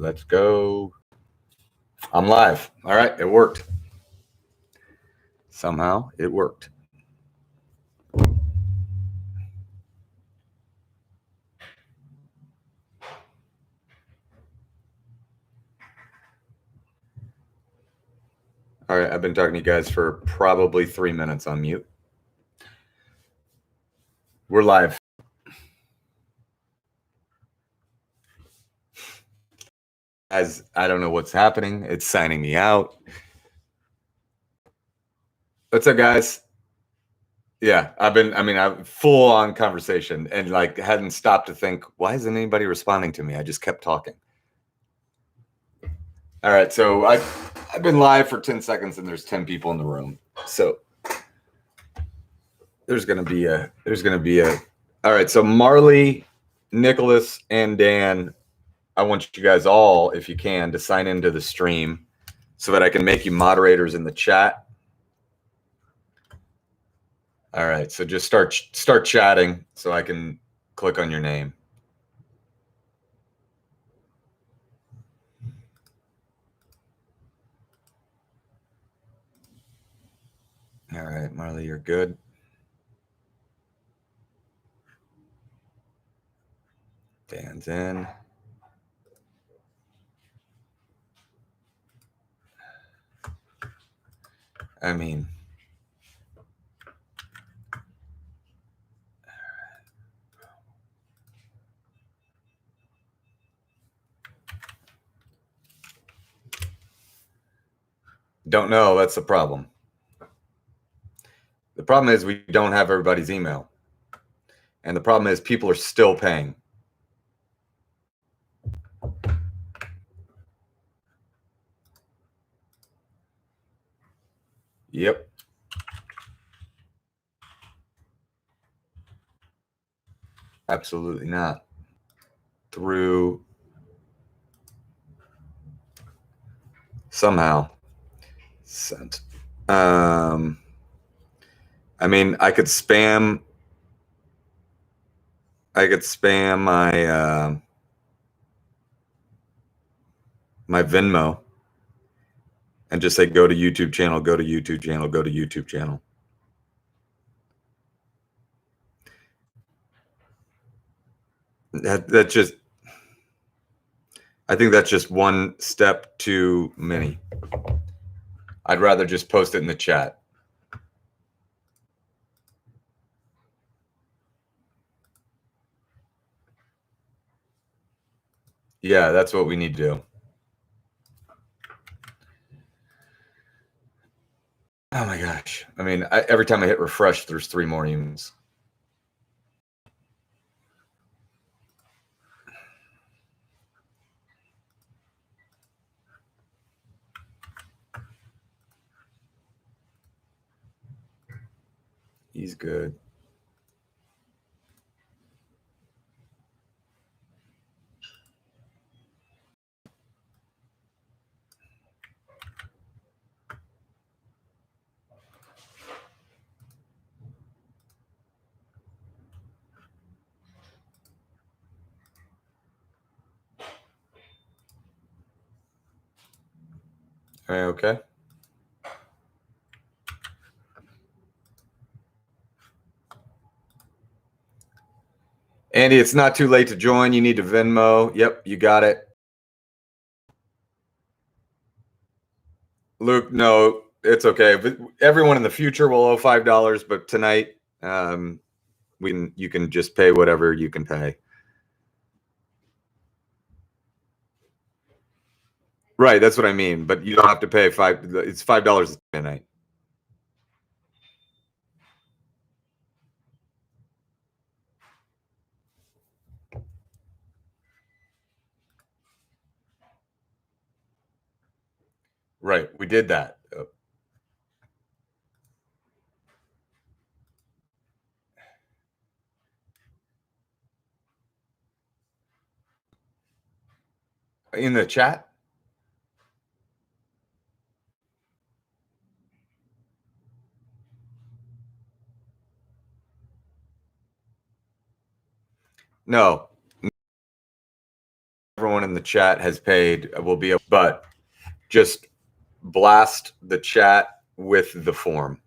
let's go. I'm live. All right, it worked. Somehow it worked. All right, I've been talking to you guys for probably 3 minutes on mute. We're live. As I don't know what's happening. It's signing me out. What's up, guys? Yeah, I've full on conversation and like hadn't stopped to think, why isn't anybody responding to me? I just kept talking. All right, so I've been live for 10 seconds and there's 10 people in the room. So there's gonna be a all right, so Marley, Nicholas, and Dan, I want you guys all, if you can, to sign into the stream so that I can make you moderators in the chat. All right, so just start chatting so I can click on your name. All right, Marley, you're good. Dan's in. I mean, don't know. That's the problem. The problem is we don't have everybody's email. And the problem is people are still paying. Yep. Absolutely not. Through somehow sent. I mean, I could spam my my Venmo and just say go to YouTube channel, go to YouTube channel, go to YouTube channel. That just, I think that's just one step too many. I'd rather just post it in the chat. Yeah, that's what we need to do. Oh my gosh. I mean, every time I hit refresh, there's 3 more emails. He's good. Okay. Andy, it's not too late to join. You need to Venmo. Yep, you got it. Luke, no, it's okay. But everyone in the future will owe $5, but tonight, you can just pay whatever you can pay. Right, that's what I mean. But you don't have to pay it's $5 tonight. Right, we did that. In the chat? No. everyone in the chat has paid. Will be, but just blast the chat with the form.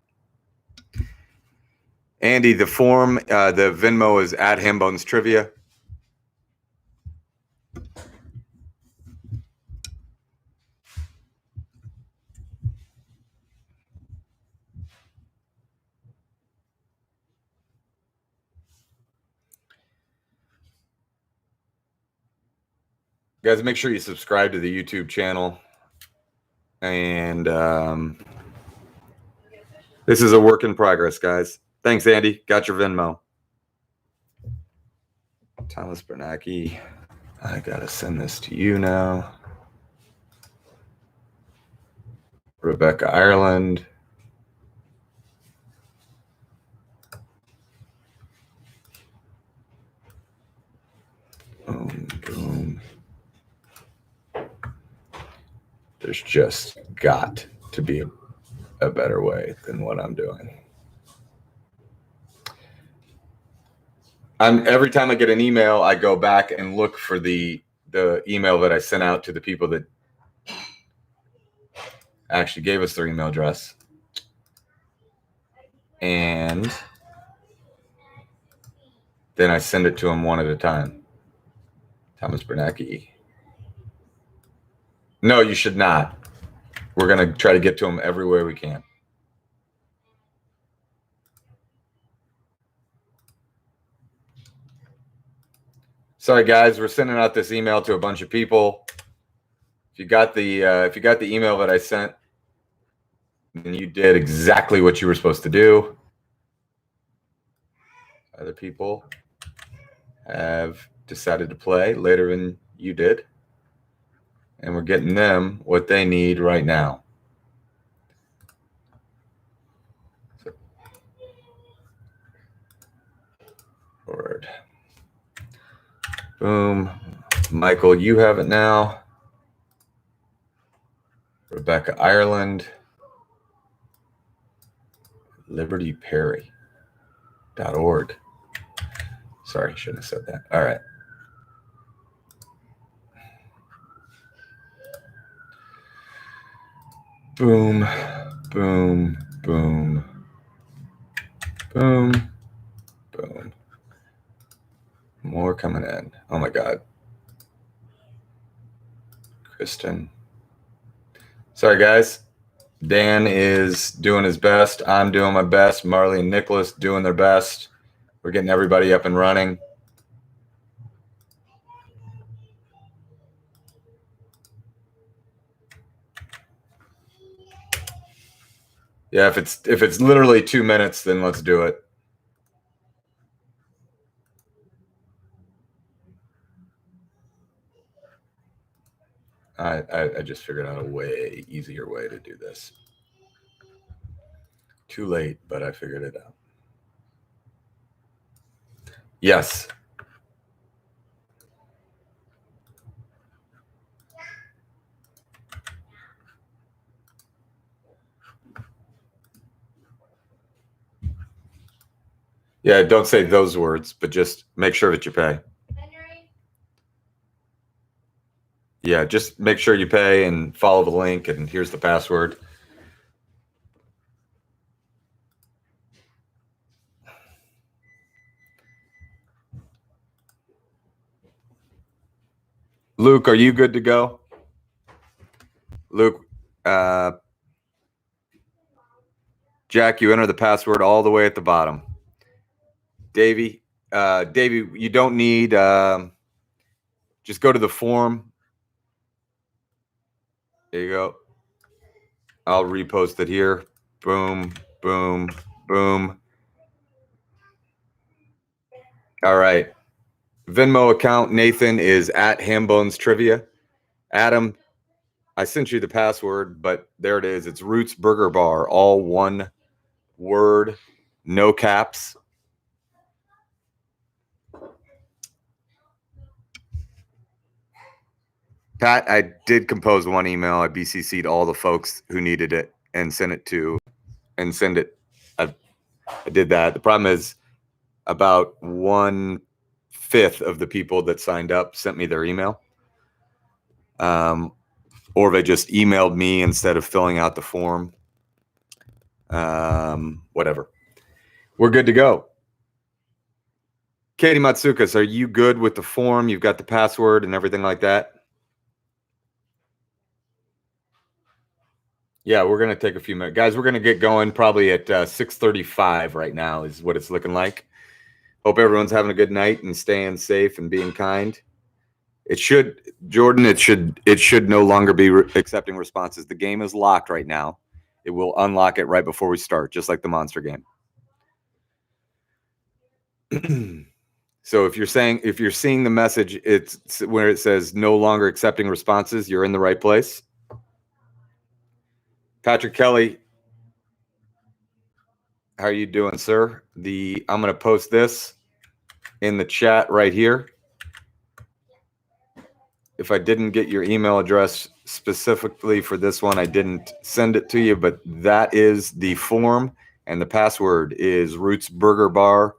Andy, the form, the Venmo is at Hambone's Trivia. Guys, make sure you subscribe to the YouTube channel. And this is a work in progress, guys. Thanks, Andy. Got your Venmo. Thomas Bernanke. I got to send this to you now. Rebecca Ireland. Boom, boom. There's just got to be a better way than what I'm doing. Every time I get an email, I go back and look for the email that I sent out to the people that actually gave us their email address. And then I send it to them one at a time. Thomas Bernanke. No, you should not. We're going to try to get to them every way we can. Sorry, guys, we're sending out this email to a bunch of people. If you got the email that I sent, then you did exactly what you were supposed to do. Other people have decided to play later than you did, and we're getting them what they need right now. Forward. Boom. Michael, you have it now. Rebecca Ireland. LibertyPerry.org. Sorry, shouldn't have said that. All right. Boom, boom, boom, boom, boom. More coming in. Oh my God. Kristen. Sorry, guys. Dan is doing his best. I'm doing my best. Marley and Nicholas doing their best. We're getting everybody up and running. Yeah, if it's literally 2 minutes, then let's do it. I just figured out a way easier way to do this. Too late, but I figured it out. Yes. Yeah, don't say those words, but just make sure that you pay. Yeah, just make sure you pay and follow the link, and here's the password. Luke, are you good to go? Luke, Jack, you enter the password all the way at the bottom. Davey, you don't need, just go to the form. There you go. I'll repost it here. Boom, boom, boom. All right. Venmo account, Nathan, is at Hambone's Trivia. Adam, I sent you the password, but there it is. It's Roots Burger Bar, all one word, no caps. Pat, I did compose one email. I BCC'd all the folks who needed it and send it. I did that. The problem is about 1/5 of the people that signed up sent me their email. or if they just emailed me instead of filling out the form. Whatever. We're good to go. Katie Matsukas, are you good with the form? You've got the password and everything like that? Yeah, we're going to take a few minutes. Guys, we're going to get going probably at 6:35 right now is what it's looking like. Hope everyone's having a good night and staying safe and being kind. It should, Jordan, it should no longer be accepting responses. The game is locked right now. It will unlock it right before we start, just like the monster game. So if you're seeing the message, it's where it says no longer accepting responses, you're in the right place. Patrick Kelly, how are you doing, sir? I'm going to post this in the chat right here. If I didn't get your email address specifically for this one, I didn't send it to you, but that is the form, and the password is Roots Burger Bar,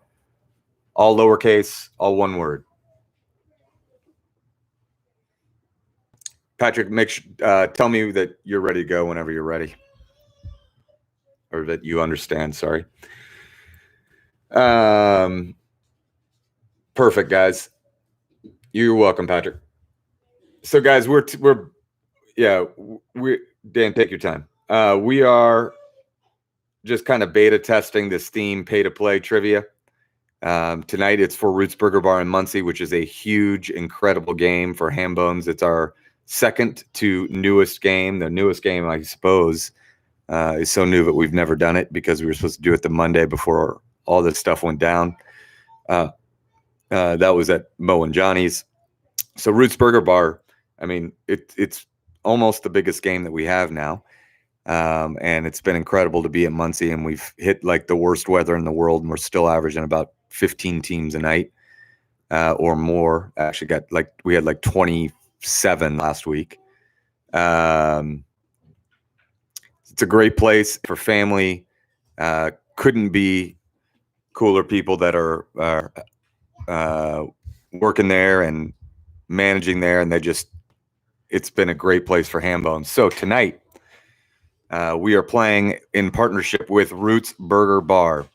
all lowercase, all one word. Patrick, tell me that you're ready to go whenever you're ready, or that you understand. Sorry. Perfect, guys. You're welcome, Patrick. So, guys, Dan, take your time. We are just kind of beta testing this theme, pay to play trivia. Tonight it's for Roots Burger Bar in Muncie, which is a huge, incredible game for Hambones. It's our second to newest game. The newest game, I suppose, is so new that we've never done it because we were supposed to do it the Monday before all this stuff went down. That was at Mo and Johnny's. So Roots Burger Bar, I mean, it's almost the biggest game that we have now. And it's been incredible to be at Muncie, and we've hit like the worst weather in the world, and we're still averaging about 15 teams a night or more. Actually we had like 27 last week. It's a great place for family. Couldn't be cooler people that are working there and managing there, and it's been a great place for Hambone. So tonight we are playing in partnership with Roots Burger Bar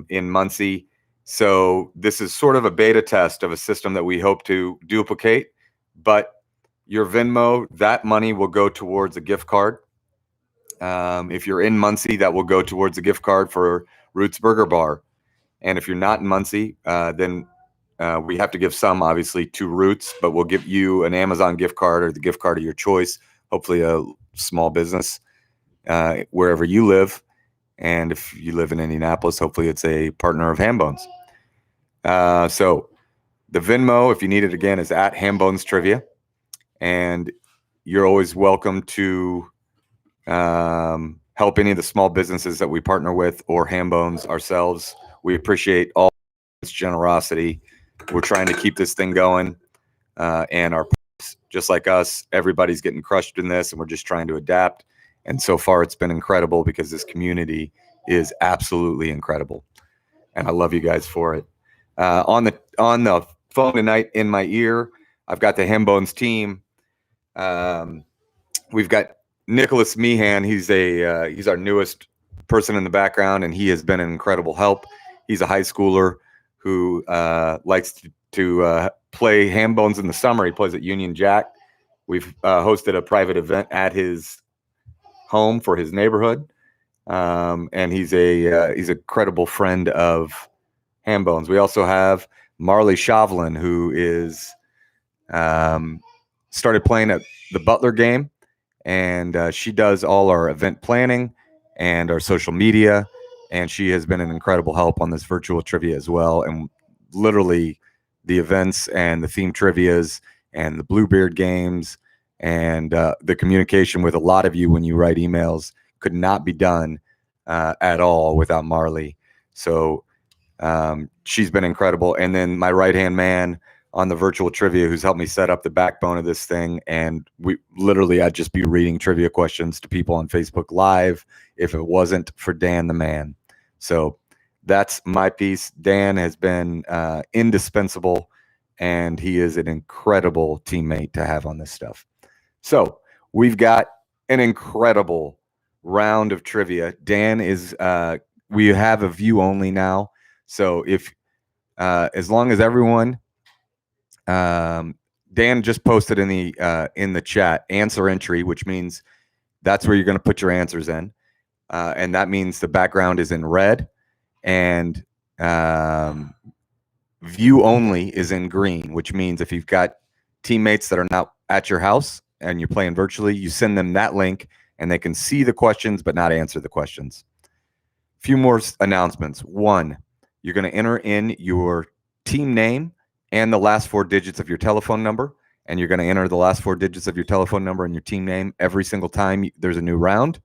in Muncie. So this is sort of a beta test of a system that we hope to duplicate, but your Venmo, that money will go towards a gift card. If you're in Muncie, that will go towards a gift card for Roots Burger Bar. And if you're not in Muncie, then we have to give some, obviously, to Roots, but we'll give you an Amazon gift card or the gift card of your choice, hopefully a small business wherever you live. And if you live in Indianapolis, hopefully it's a partner of Hambones. So the Venmo, if you need it again, is at Hambones Trivia. And you're always welcome to help any of the small businesses that we partner with or Hambones ourselves. We appreciate all this generosity. We're trying to keep this thing going. And our partners, just like us, everybody's getting crushed in this, and we're just trying to adapt. And so far, it's been incredible because this community is absolutely incredible. And I love you guys for it. On the phone tonight in my ear, I've got the Hambones team. We've got Nicholas Meehan. He's our newest person in the background, and he has been an incredible help. He's a high schooler who likes to play Hambones in the summer. He plays at Union Jack. We've hosted a private event at his home for his neighborhood, and he's a credible friend of Hambones. We also have Marley Shavlin, who is started playing at the Butler game, and she does all our event planning and our social media, and she has been an incredible help on this virtual trivia as well. And literally the events and the theme trivias and the Bluebeard games and the communication with a lot of you when you write emails could not be done at all without Marley. So she's been incredible. And then my right-hand man on the virtual trivia, who's helped me set up the backbone of this thing. And I'd just be reading trivia questions to people on Facebook Live if it wasn't for Dan the man. So that's my piece. Dan has been indispensable and he is an incredible teammate to have on this stuff. So we've got an incredible round of trivia. Dan is we have a view only now. So if as long as everyone Dan just posted in the chat answer entry, which means that's where you're going to put your answers in. And that means the background is in red and view only is in green, which means if you've got teammates that are not at your house and you're playing virtually, you send them that link and they can see the questions but not answer the questions. A few more announcements. One, you're going to enter in your team name and the last 4 digits of your telephone number, and you're going to enter the last 4 digits of your telephone number and your team name every single time there's a new round,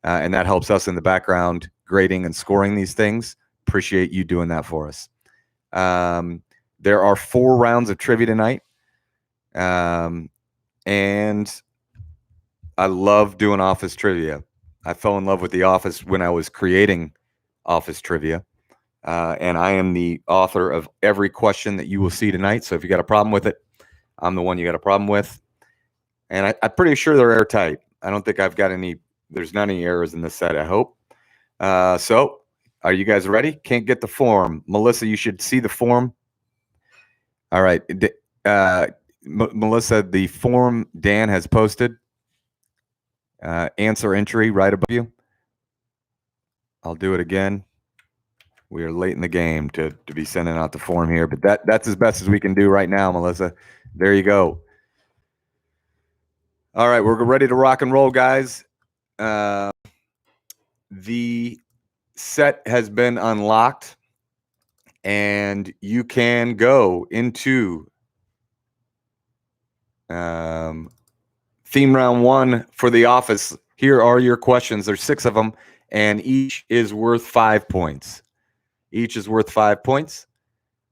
and that helps us in the background grading and scoring these things. Appreciate you doing that for us. There are 4 rounds of trivia tonight, and I love doing office trivia. I fell in love with the office when I was creating office trivia. And I am the author of every question that you will see tonight. So if you got a problem with it, I'm the one you got a problem with. And I'm pretty sure they're airtight. I don't think I've got there's not any errors in this set, I hope. So are you guys ready? Can't get the form. Melissa, you should see the form. All right. Melissa, the form Dan has posted. Answer entry right above you. I'll do it again. We are late in the game to be sending out the form here, but that's as best as we can do right now, Melissa. There you go. All right, we're ready to rock and roll, guys. The set has been unlocked, and you can go into theme round 1 for The Office. Here are your questions. There's 6 of them, and each is worth 5 points. Each is worth 5 points.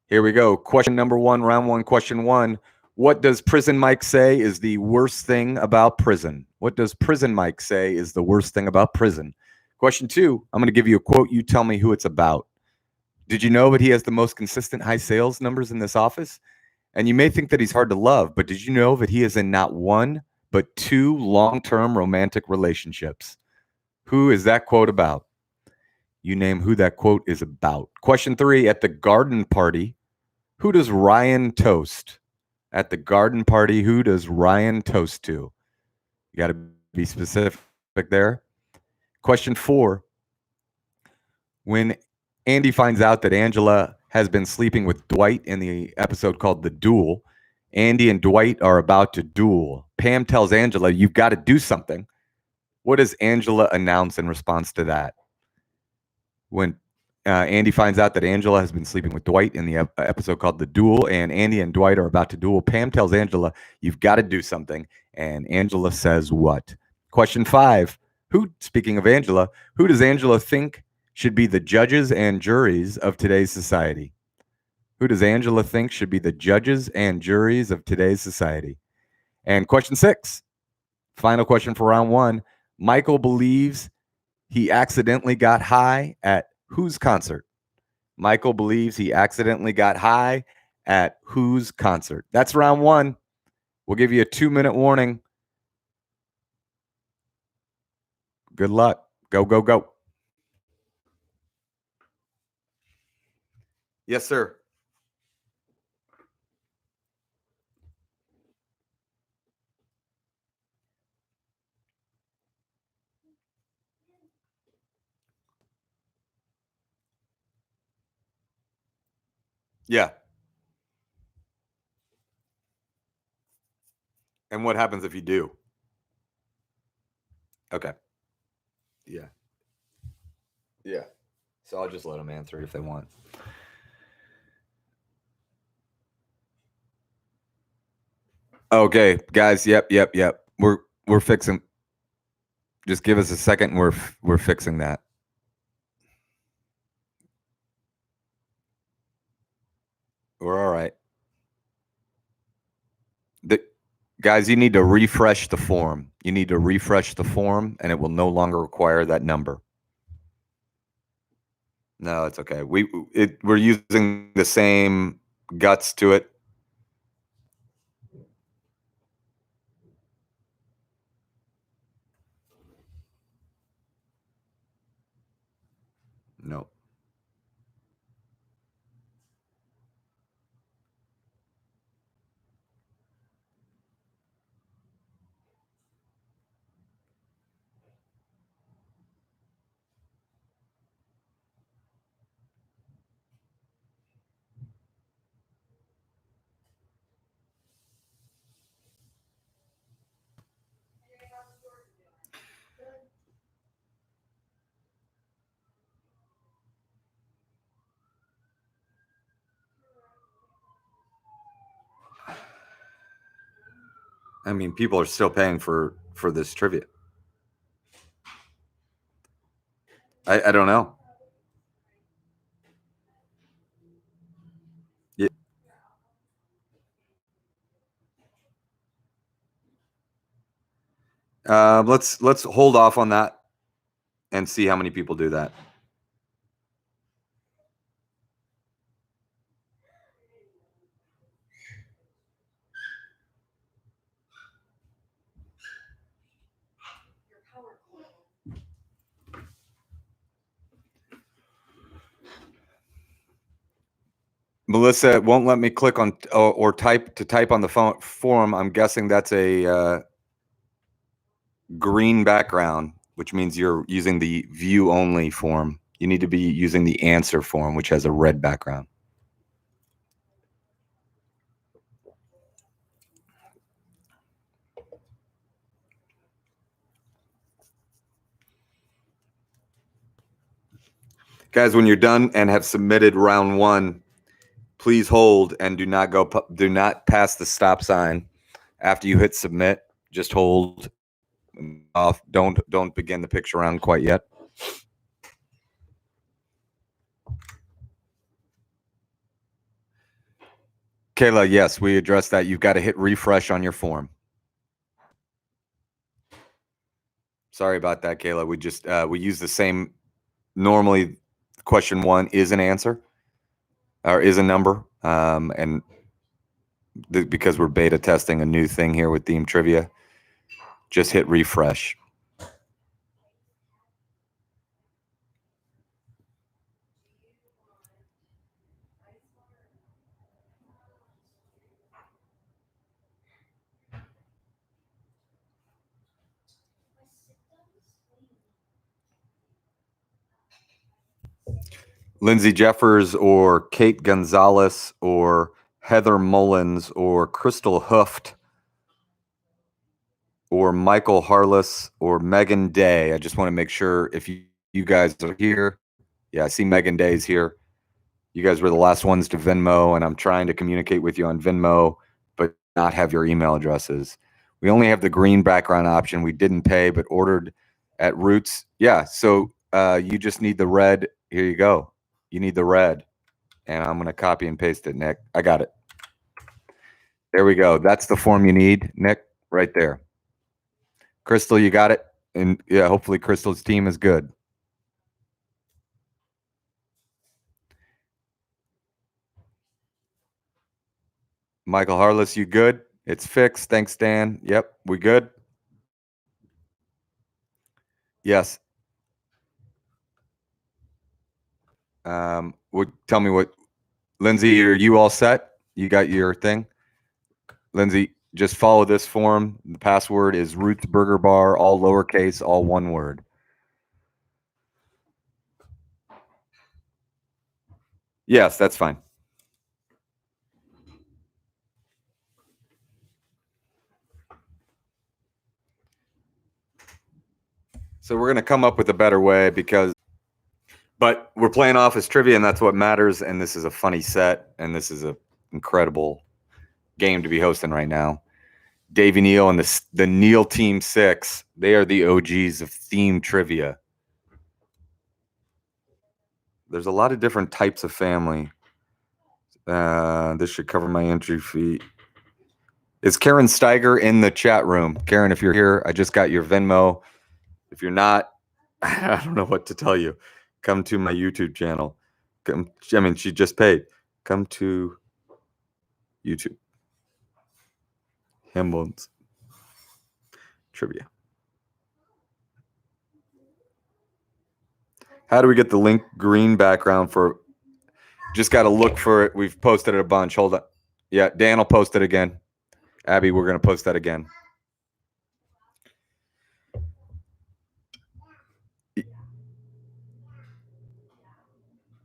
Here we go. Question number 1, round 1, question 1. What does Prison Mike say is the worst thing about prison? What does Prison Mike say is the worst thing about prison? Question 2, I'm going to give you a quote. You tell me who it's about. Did you know that he has the most consistent high sales numbers in this office? And you may think that he's hard to love, but did you know that he is in not 1, but 2 long-term romantic relationships? Who is that quote about? You name who that quote is about. Question 3, at the garden party, who does Ryan toast? At the garden party, who does Ryan toast to? You got to be specific there. Question 4, when Andy finds out that Angela has been sleeping with Dwight in the episode called The Duel, Andy and Dwight are about to duel. Pam tells Angela, you've got to do something. What does Angela announce in response to that? When Andy finds out that Angela has been sleeping with Dwight in the episode called The Duel, and Andy and Dwight are about to duel, Pam tells Angela, you've got to do something. And Angela says what? Question 5, speaking of Angela, who does Angela think should be the judges and juries of today's society? Who does Angela think should be the judges and juries of today's society? And question 6, final question for round 1. Michael believes he accidentally got high at whose concert? Michael believes he accidentally got high at whose concert? That's round 1. We'll give you a 2-minute warning. Good luck. Go, go, go. Yes, sir. Yeah. And what happens if you do? Okay. Yeah. Yeah. So I'll just let them answer if they want. Okay, guys. Yep. We're fixing. Just give us a second. We're fixing that. We're all right. Guys, you need to refresh the form. You need to refresh the form, and it will no longer require that number. No, it's okay. We're using the same guts to it. I mean, people are still paying for this trivia. I don't know. Yeah. Let's hold off on that and see how many people do that. Melissa won't let me click on or type on the phone form. I'm guessing that's a green background, which means you're using the view only form. You need to be using the answer form, which has a red background. Guys, when you're done and have submitted round one, please hold and do not pass the stop sign after you hit submit. Just hold off. Don't begin the picture round quite yet. Kayla, yes, we addressed that. You've got to hit refresh on your form. Sorry about that, Kayla. We just we use the same. Normally, question one is an answer or is a number, and because we're beta testing a new thing here with theme trivia, just hit refresh. Lindsay Jeffers or Kate Gonzalez or Heather Mullins or Crystal Hooft or Michael Harless or Megan Day. I just want to make sure if you guys are here. Yeah, I see Megan Day's here. You guys were the last ones to Venmo, and I'm trying to communicate with you on Venmo, but not have your email addresses. We only have the green background option. We didn't pay, but ordered at Roots. Yeah, so you just need the red. Here you go. You need the red. And I'm going to copy and paste it, Nick. I got it. There we go. That's the form you need, Nick, right there. Crystal, you got it? And yeah, hopefully Crystal's team is good. Michael Harless, you good? It's fixed. Thanks, Dan. Yep, we good? Yes. Tell me what, Lindsay, are you all set? You got your thing? Lindsay, just follow this form. The password is Ruth's Burger Bar, all lowercase, all one word. Yes, that's fine. So we're going to come up with a better way but we're playing office trivia, and that's what matters. And this is a funny set, and this is an incredible game to be hosting right now. Davey Neal and the Neal Team 6, they are the OGs of theme trivia. There's a lot of different types of family. This should cover my entry fee. Is Karen Steiger in the chat room? Karen, if you're here, I just got your Venmo. If you're not, I don't know what to tell you. Come to my YouTube channel. I mean, she just paid. Come to YouTube. Hambone's trivia. How do we get the link green background for? Just got to look for it. We've posted it a bunch. Hold on. Yeah, Dan will post it again. Abby, we're going to post that again.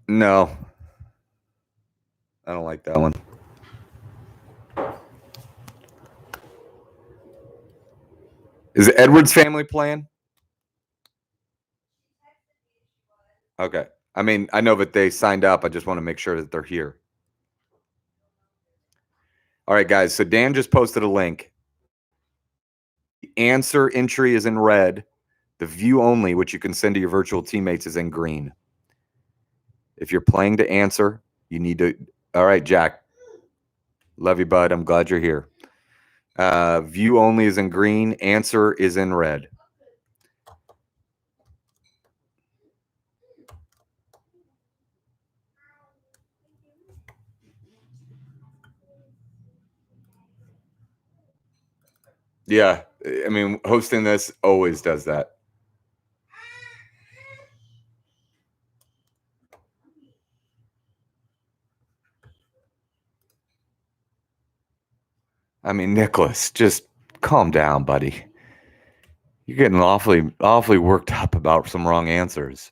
No. I don't like that one. Is it Edward's family playing? Okay. I mean, I know that they signed up. I just want to make sure that they're here. All right, guys. So Dan just posted a link. answer entry is in red. The view only, which you can send to your virtual teammates, is in green. If you're playing to answer, you need to. All right, Jack. Love you, bud. I'm glad you're here. View only is in green. Answer is in red. Yeah, I mean, hosting this always does that. I mean, Nicholas, just calm down, buddy. You're getting awfully worked up about some wrong answers.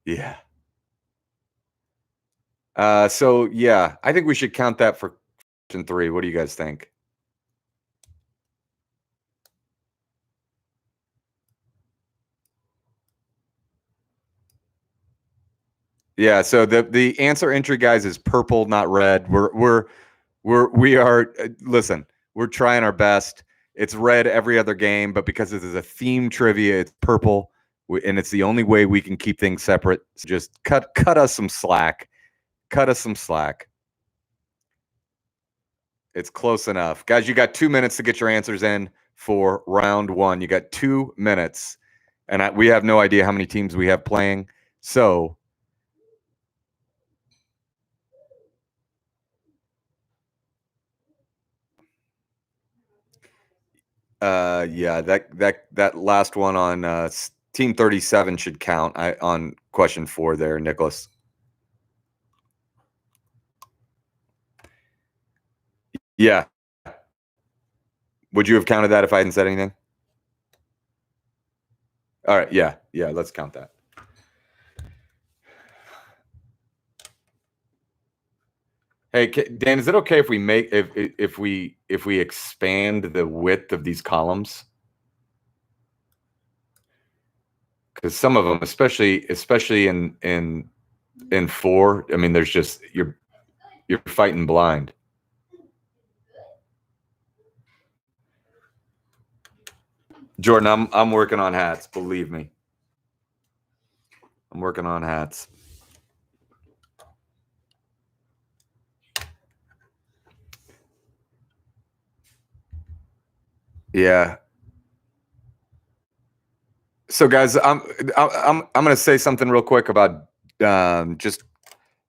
Yeah. So yeah, I think we should count that for question 3. What do you guys think? Yeah, so the answer entry, guys, is purple, not red. We are listen, we're trying our best. It's red every other game, but because this is a theme trivia, it's purple, and it's the only way we can keep things separate. So just cut us some slack. Cut us some slack. It's close enough. Guys, you got 2 minutes to get your answers in for round 1. You got 2 minutes, and we have no idea how many teams we have playing. So yeah, that last one on team 37 should count. On question 4 there, Nicholas. Yeah. Would you have counted that if I hadn't said anything? All right. Yeah. Let's count that. Hey, Dan, is it okay if we make if we expand the width of these columns? Because some of them, especially in 4, I mean, there's just you're fighting blind. Jordan, I'm working on hats. Believe me, I'm working on hats. Yeah. So, guys, I'm going to say something real quick about just.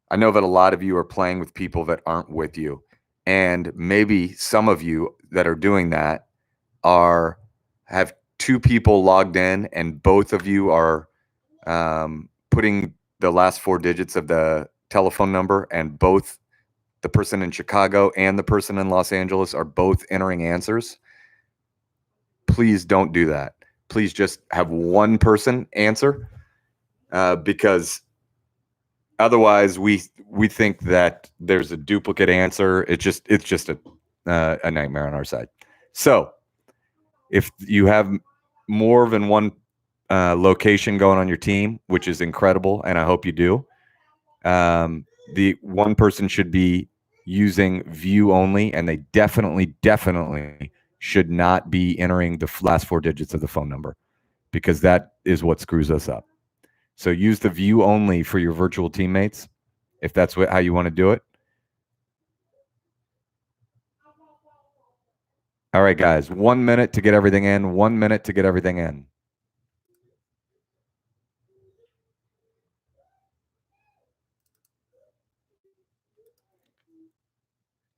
I know that a lot of you are playing with people that aren't with you, and maybe some of you that are doing that have 2 people logged in, and both of you are putting the last 4 digits of the telephone number, and both the person in Chicago and the person in Los Angeles are both entering answers. Please don't do that. Please just have one person answer, because otherwise we think that there's a duplicate answer. It's just a nightmare on our side. So if you have more than one location going on your team, which is incredible, and I hope you do, the one person should be using view only, and they definitely should not be entering the last 4 digits of the phone number, because that is what screws us up. So use the view only for your virtual teammates, if that's how you want to do it. All right, guys, 1 minute to get everything in. 1 minute to get everything in.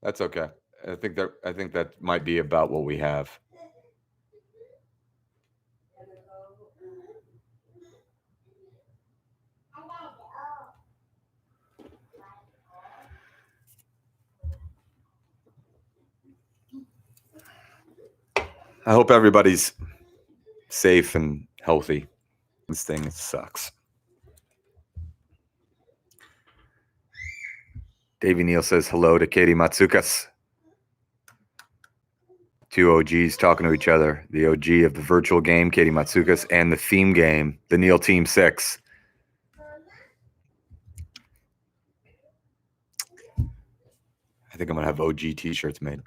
That's okay. I think that might be about what we have. I hope everybody's safe and healthy. This thing sucks. Davey Neal says hello to Katie Matsukas. 2 OGs talking to each other. The OG of the virtual game, Katie Matsukas, and the theme game, the Neal Team 6. I think I'm gonna have OG t-shirts made.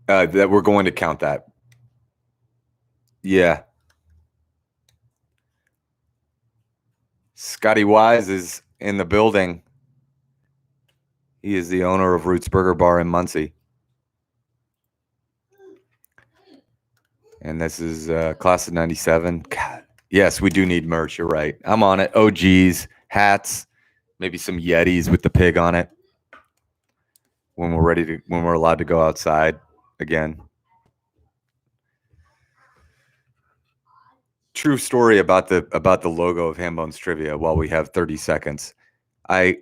That we're going to count that. Yeah. Scotty Wise is in the building. He is the owner of Roots Burger Bar in Muncie. And this is class of 97. God, yes, we do need merch. You're right. I'm on it. OGs, hats, maybe some Yetis with the pig on it. When we're allowed to go outside again. True story about the logo of Hambone's Trivia while we have 30 seconds. I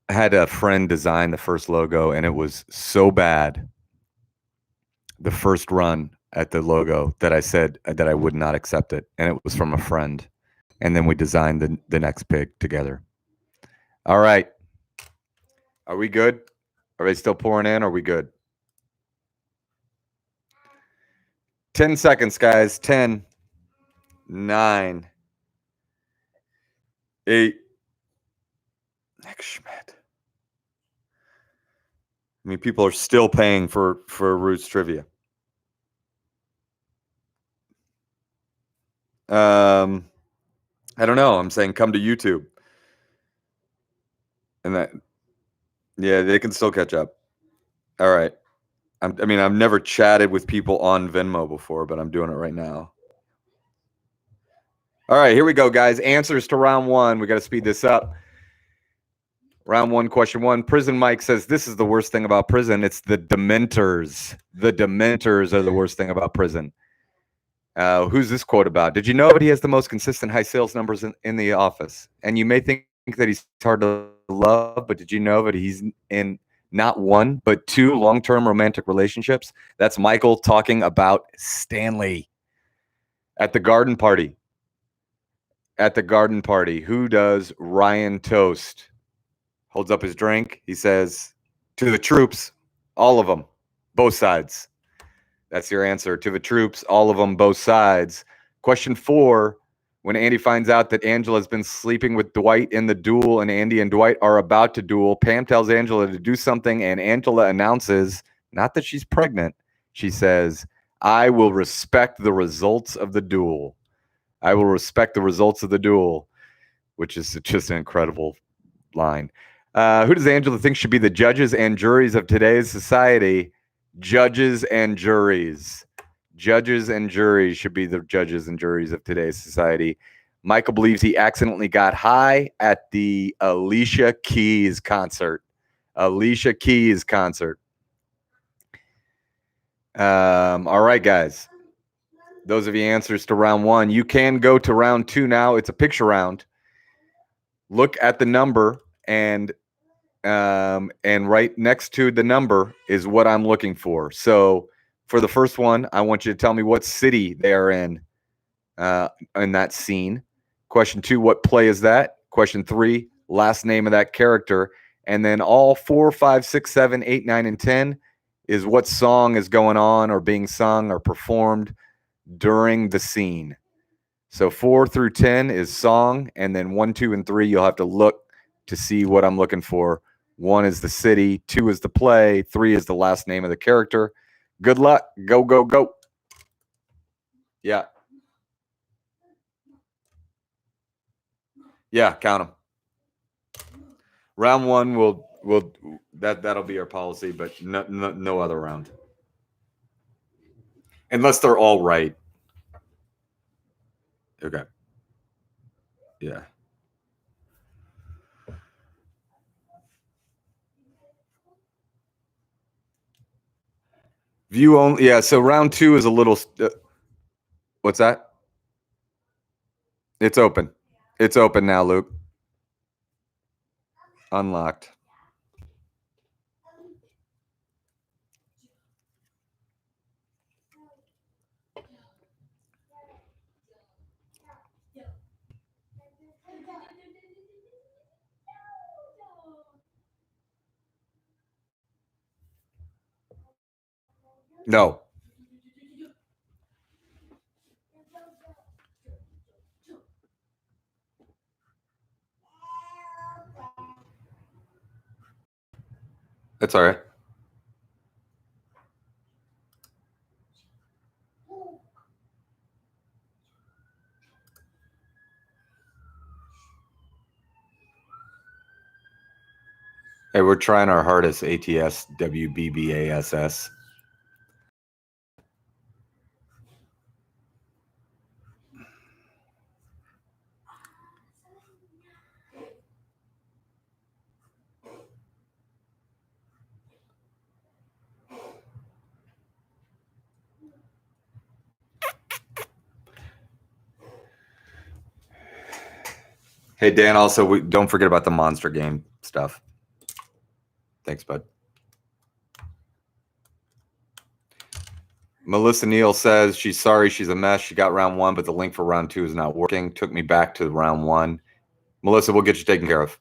had a friend design the first logo and it was so bad, the first run at the logo, that I said that I would not accept it. And it was from a friend. And then we designed the next pig together. All right. Are we good? Are they still pouring in? Are we good? 10 seconds, guys. 10, 9, 8. Nick Schmidt. I mean, people are still paying for Roots Trivia. I don't know. I'm saying come to YouTube. And that, yeah, they can still catch up. All right. I mean, I've never chatted with people on Venmo before, but I'm doing it right now. All right, here we go, guys. Answers to round one. We got to speed this up. Round one, question one. Prison Mike says, this is the worst thing about prison. It's the Dementors. The Dementors are the worst thing about prison. Who's this quote about? Did you know that he has the most consistent high sales numbers in the office? And you may think that he's hard to love, but did you know that he's in not one, but 2 long-term romantic relationships? That's Michael talking about Stanley at the garden party. At the garden party, who does Ryan toast? Holds up his drink. He says, to the troops, all of them, both sides. That's your answer. To the troops, all of them, both sides. Question 4, when Andy finds out that Angela's been sleeping with Dwight in the duel and Andy and Dwight are about to duel, Pam tells Angela to do something and Angela announces, not that she's pregnant, she says, I will respect the results of the duel. I will respect the results of the duel, which is just an incredible line. Who does Angela think should be the judges and juries of today's society? Judges and juries. Judges and juries should be the judges and juries of today's society. Michael believes he accidentally got high at the Alicia Keys concert. Alicia Keys concert. All right, guys. Those are the answers to round one. You can go to round two now. It's a picture round. Look at the number, and right next to the number is what I'm looking for. So for the first one, I want you to tell me what city they are in that scene. Question 2, what play is that? Question 3, last name of that character. And then all 4, 5, 6, 7, 8, 9, and 10 is what song is going on or being sung or performed during the scene. So 4 through 10 is song, and then 1, 2, and 3, you'll have to look to see what I'm looking for. 1 is the city, 2 is the play, 3 is the last name of the character. Good luck. Go, go, go. Yeah. Yeah, count them. Round one that'll be our policy, but no other round. Unless they're all right. Okay. Yeah. View only. Yeah. So round 2 is a little. What's that? It's open. It's open now, Luke. Unlocked. No. That's all right. Hey, we're trying our hardest. ATS WBBASS. Hey, Dan, also, don't forget about the monster game stuff. Thanks, bud. Melissa Neal says she's sorry she's a mess. She got round 1, but the link for round 2 is not working. Took me back to round 1. Melissa, we'll get you taken care of.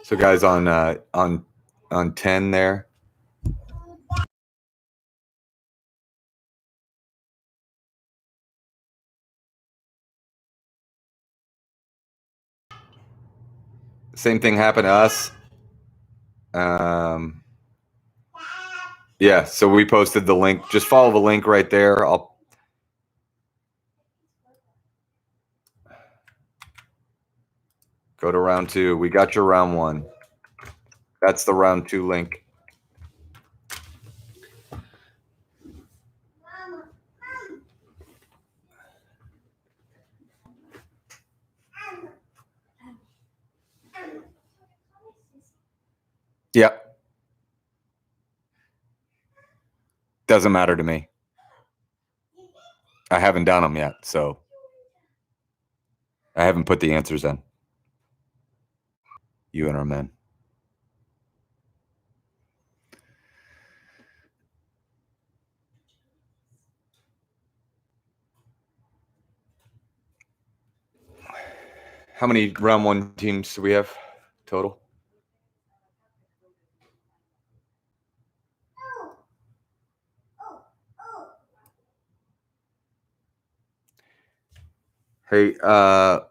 So, guys, on 10 there. Same thing happened to us. Yeah, so we posted the link. Just follow the link right there. I'll go to round 2. We got your round 1. That's the round 2 link. Yep. Doesn't matter to me. I haven't done them yet, so I haven't put the answers in. You enter them in. How many round 1 teams do we have total? Hey, all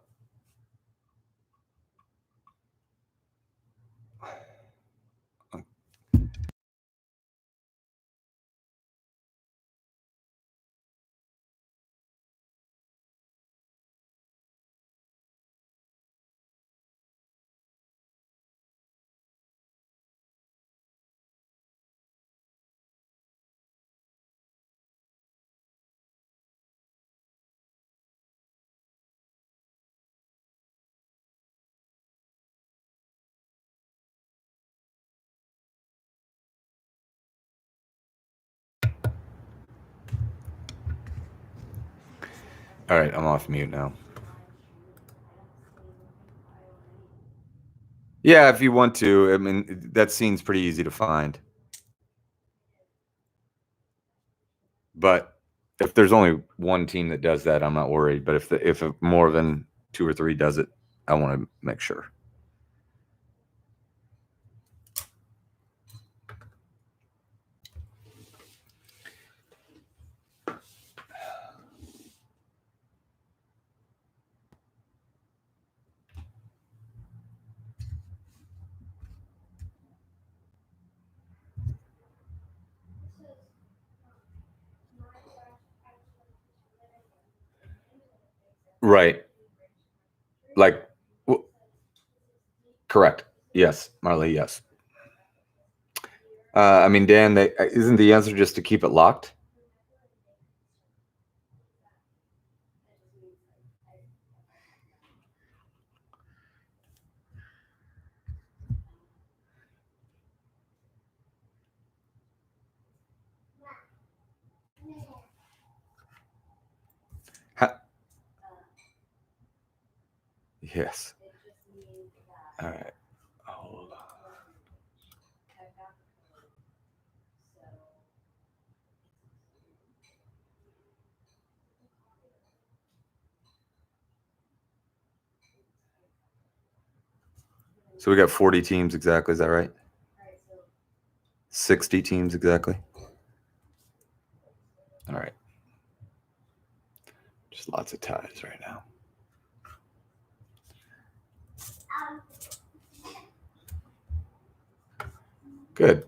right, I'm off mute now. Yeah, if you want to. I mean, that scene's pretty easy to find. But if there's only one team that does that, I'm not worried. But if more than 2 or 3 does it, I want to make sure. Right. Like, correct. Yes, Marley, yes. I mean, Dan, isn't the answer just to keep it locked? Yes. All right. Hold on. So we got 40 teams exactly. Is that right? 60 teams exactly. All right. Just lots of ties right now. Good.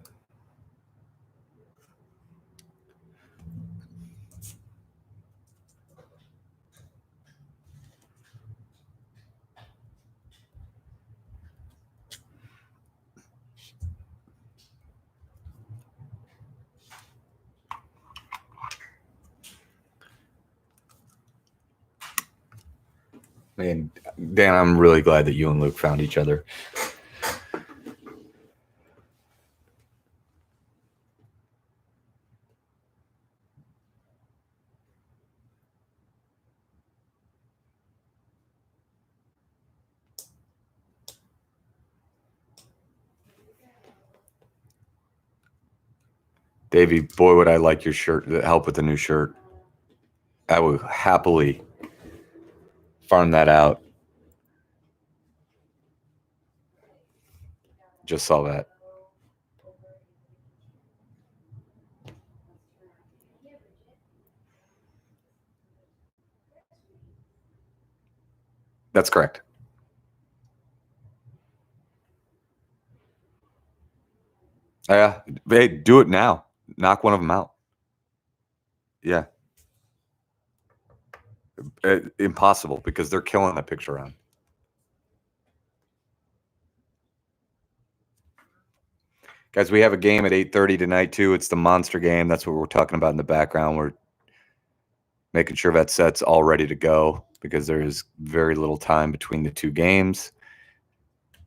Man, Dan, I'm really glad that you and Luke found each other. Davey, boy, would I like your shirt, the help with the new shirt. I would happily farm that out. Just saw that. That's correct. Yeah. Hey, do it now. Knock one of them out. Yeah. Impossible because they're killing that picture round. Guys, we have a game at 8:30 tonight too. It's the monster game. That's what we're talking about in the background. We're making sure that set's all ready to go because there is very little time between the two games.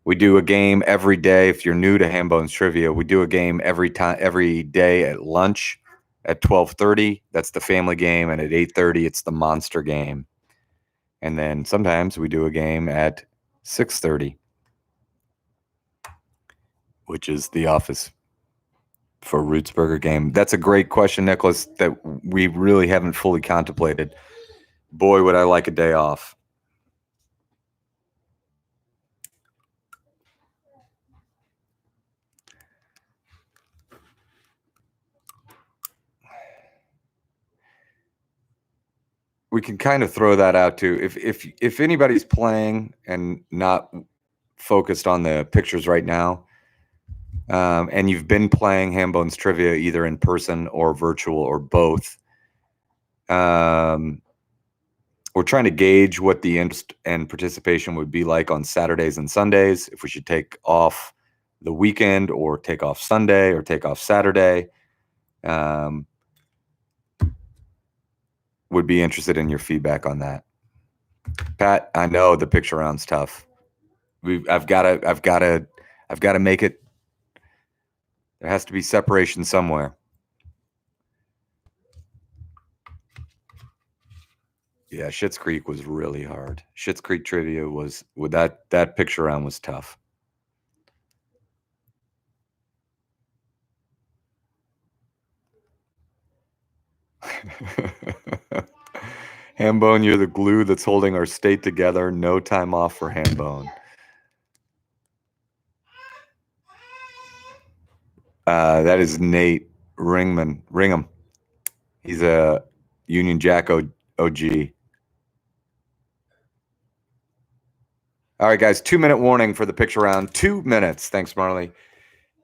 We do a game every day. If you're new to Hambone's Trivia, we do a game every day at lunch at 12:30. That's the family game, and at 8:30, it's the monster game. And then sometimes we do a game at 6:30, which is the office for Roots Burger game. That's a great question, Nicholas, that we really haven't fully contemplated. Boy, would I like a day off. We can kind of throw that out too. If anybody's playing and not focused on the pictures right now, and you've been playing Hambone's Trivia either in person or virtual or both, we're trying to gauge what the interest and participation would be like on Saturdays and Sundays, if we should take off the weekend or take off Sunday or take off Saturday. Would be interested in your feedback on that. Pat, I know the picture round's tough. I've got to make it. There has to be separation somewhere. Yeah, Schitt's Creek was really hard. Schitt's Creek Trivia was with that picture round was tough. Hambone, you're the glue that's holding our state together. No time off for Hambone. That is Nate Ringham. He's a Union Jack OG. All right, guys, 2-minute warning for the picture round. 2 minutes. Thanks, Marley.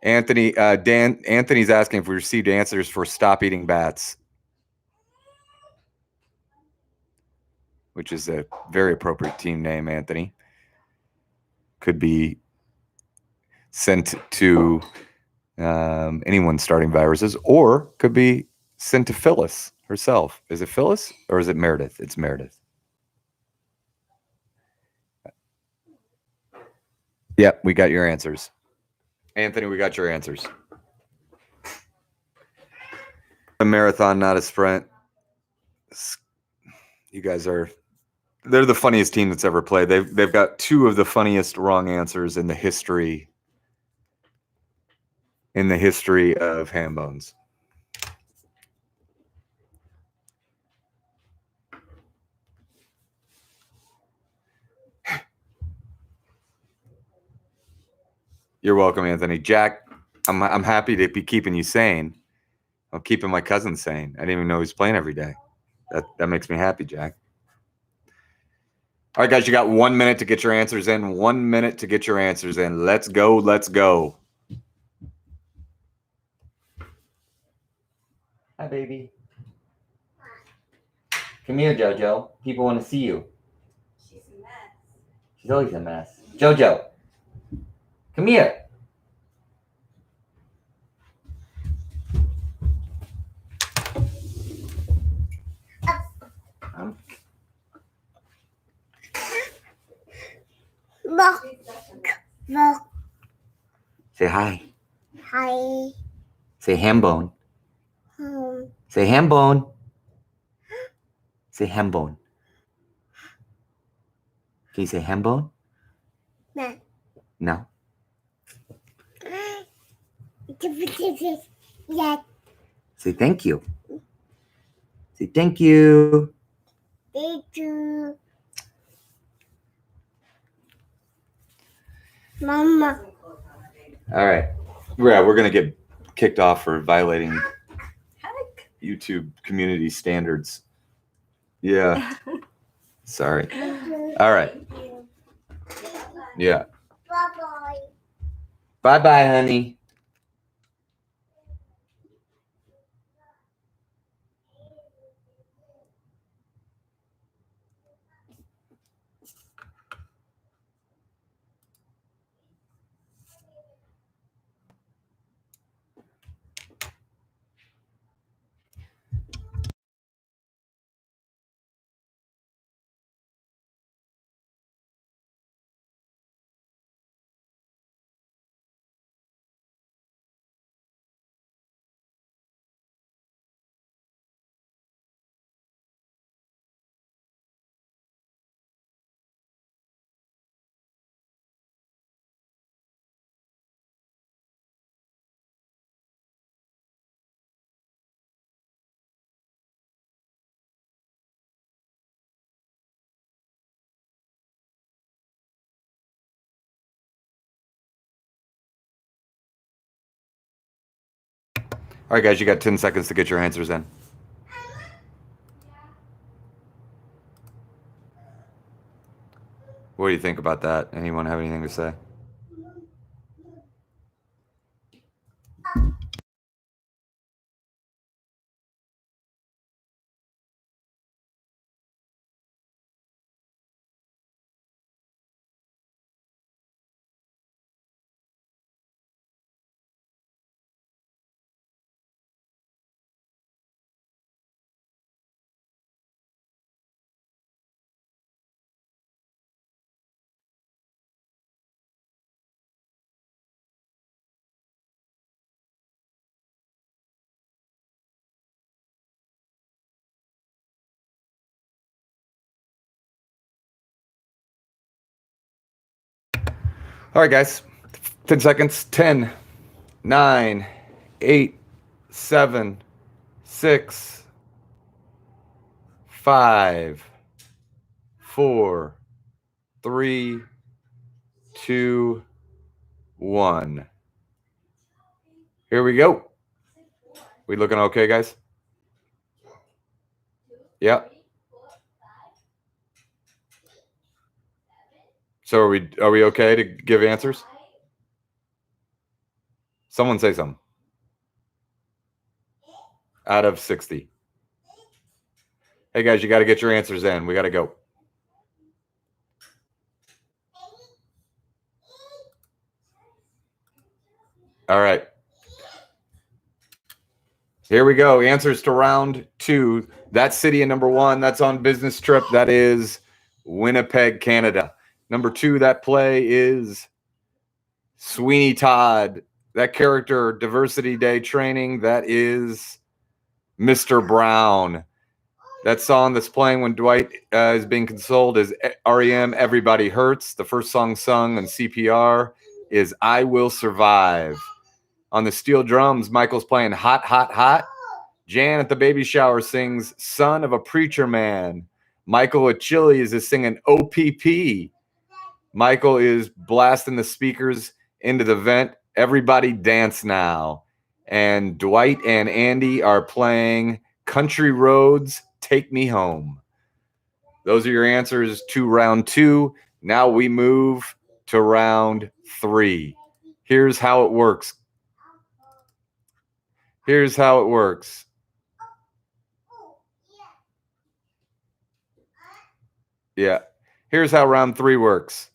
Anthony's asking if we received answers for Stop Eating Bats, which is a very appropriate team name, Anthony. Could be sent to anyone starting viruses, or could be sent to Phyllis herself. Is it Phyllis or is it Meredith? It's Meredith. Yep, we got your answers. Anthony, we got your answers. A marathon, not a sprint. You guys they're the funniest team that's ever played. They've got 2 of the funniest wrong answers in the history of Hambones. You're welcome, Anthony. Jack, I'm happy to be keeping you sane. I'm keeping my cousin sane. I didn't even know he was playing every day. That makes me happy, Jack. All right, guys, you got 1 minute to get your answers in. 1 minute to get your answers in. Let's go. Let's go. Hi, baby. Come here, JoJo. People want to see you. She's a mess. She's always a mess. JoJo, come here. Say hi. Hi. Say Hambone. Say Hambone. Say Hambone. Can you say Hambone? No. No. Yeah. Say thank you. Say thank you. Thank you. Mama. All right. Yeah, we're going to get kicked off for violating YouTube community standards. Yeah. Sorry. All right. Yeah. Bye-bye. Bye-bye, honey. All right, guys, you got 10 seconds to get your answers in. What do you think about that? Anyone have anything to say? All right, guys. 10 seconds. 10, 9, 8, 7, 6, 5, 4, 3, 2, 1. Here we go. We looking okay, guys? Yep. So are we okay to give answers? Someone say something. Out of 60. Hey guys, you got to get your answers in. We got to go. All right. Here we go. Answers to round 2. That city in number 1, that's on business trip. That is Winnipeg, Canada. Number 2, that play is Sweeney Todd. That character, Diversity Day Training, that is Mr. Brown. That song that's playing when Dwight is being consoled is REM, Everybody Hurts. The first song sung on CPR is I Will Survive. On the steel drums, Michael's playing Hot, Hot, Hot. Jan at the baby shower sings Son of a Preacher Man. Michael at Chili's is singing OPP. Michael is blasting the speakers into the vent. Everybody dance now. And Dwight and Andy are playing Country Roads, Take Me Home. Those are your answers to round 2. Now we move to round 3. Here's how it works. Here's how it works. Yeah. Here's how round 3 works.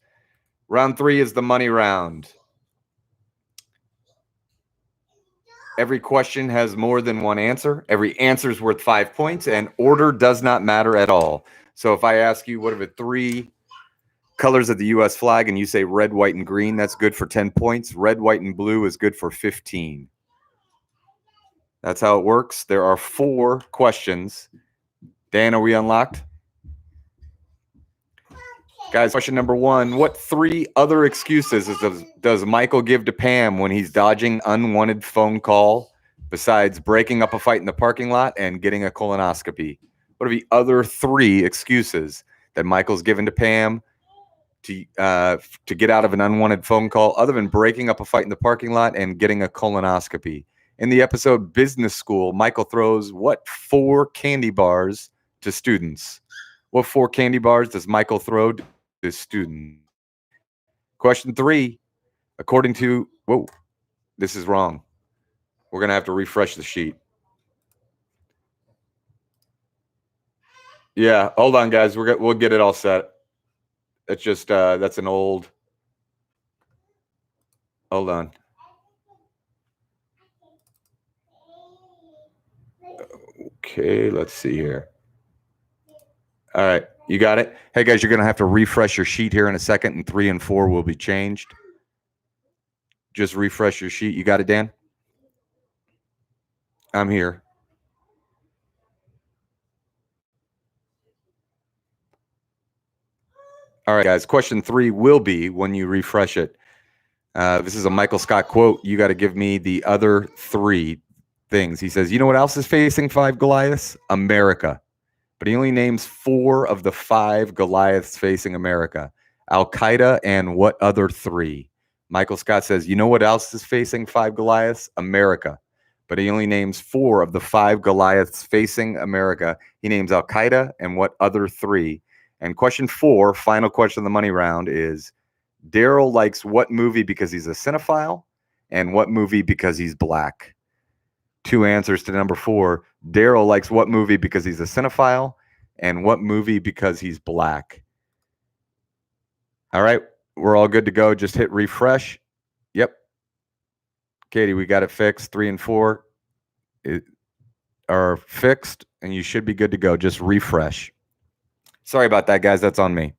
Round 3 is the money round. Every question has more than one answer. Every answer is worth 5 points, and order does not matter at all. So if I ask you what are the 3 colors of the U.S. flag and you say red, white, and green, that's good for 10 points. Red, white, and blue is good for 15. That's how it works. There are 4 questions. Dan, are we unlocked? Guys, question number 1. What 3 other excuses does Michael give to Pam when he's dodging unwanted phone call besides breaking up a fight in the parking lot and getting a colonoscopy? What are the other 3 excuses that Michael's given to Pam to get out of an unwanted phone call other than breaking up a fight in the parking lot and getting a colonoscopy? In the episode Business School, Michael throws what 4 candy bars to students? What 4 candy bars does Michael throw to students? Question 3, according to, whoa, this is wrong. We're going to have to refresh the sheet. Yeah, hold on, guys. We'll get it all set. It's just, that's an old, hold on. Okay, let's see here. All right, you got it? Hey, guys, you're going to have to refresh your sheet here in a second, and 3 and 4 will be changed. Just refresh your sheet. You got it, Dan? I'm here. All right, guys. Question 3 will be when you refresh it. This is a Michael Scott quote. You got to give me the other 3 things. He says, you know what else is facing 5 Goliaths? America. But he only names 4 of the 5 Goliaths facing America. Al-Qaeda and what other 3? Michael Scott says, you know what else is facing 5 Goliaths? America. But he only names 4 of the 5 Goliaths facing America. He names Al-Qaeda and what other 3? And question 4, final question of the money round is, Daryl likes what movie because he's a cinephile and what movie because he's black? 2 answers to number 4. Daryl likes what movie because he's a cinephile and what movie because he's black? All right, we're all good to go. Just hit refresh. Yep. Katie, we got it fixed. 3 and 4 are fixed, and you should be good to go. Just refresh. Sorry about that, guys. That's on me.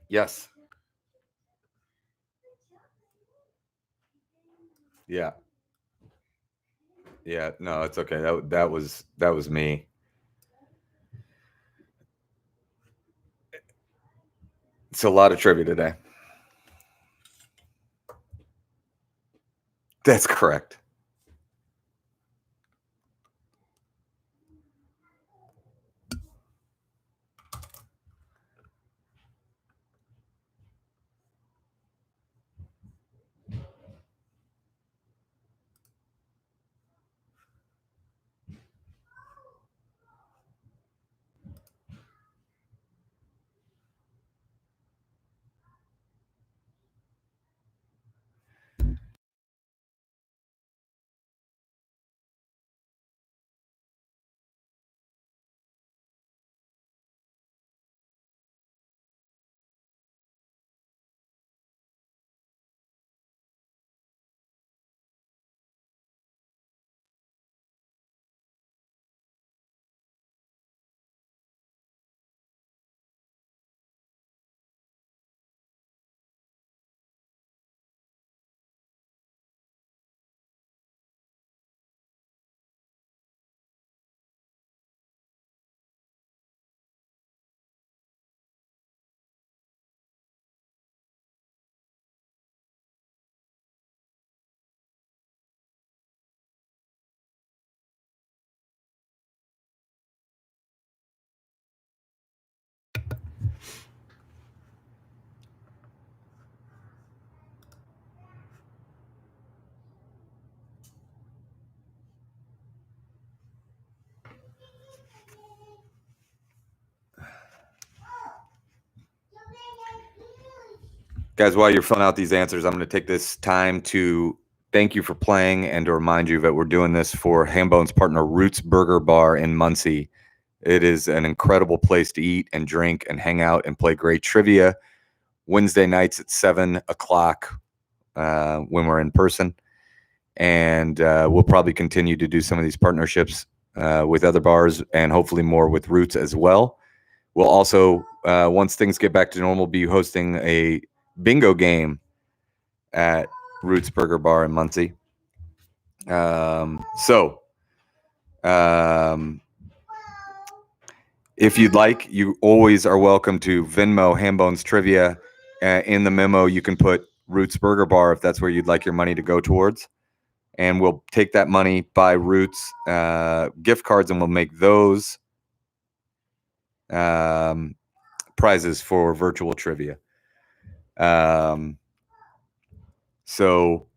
Yes. Yeah. Yeah. No, it's okay. That was me. It's a lot of trivia today. That's correct. Guys, while you're filling out these answers, I'm going to take this time to thank you for playing and to remind you that we're doing this for Hambone's partner, Roots Burger Bar in Muncie. It is an incredible place to eat and drink and hang out and play great trivia. Wednesday nights at 7 o'clock when we're in person. And we'll probably continue to do some of these partnerships with other bars and hopefully more with Roots as well. We'll also, once things get back to normal, be hosting a bingo game at Roots Burger Bar in Muncie. If you'd like, you always are welcome to Venmo Hambone's Trivia. In the memo, you can put Roots Burger Bar if that's where you'd like your money to go towards. And we'll take that money, buy Roots gift cards, and we'll make those prizes for virtual trivia. So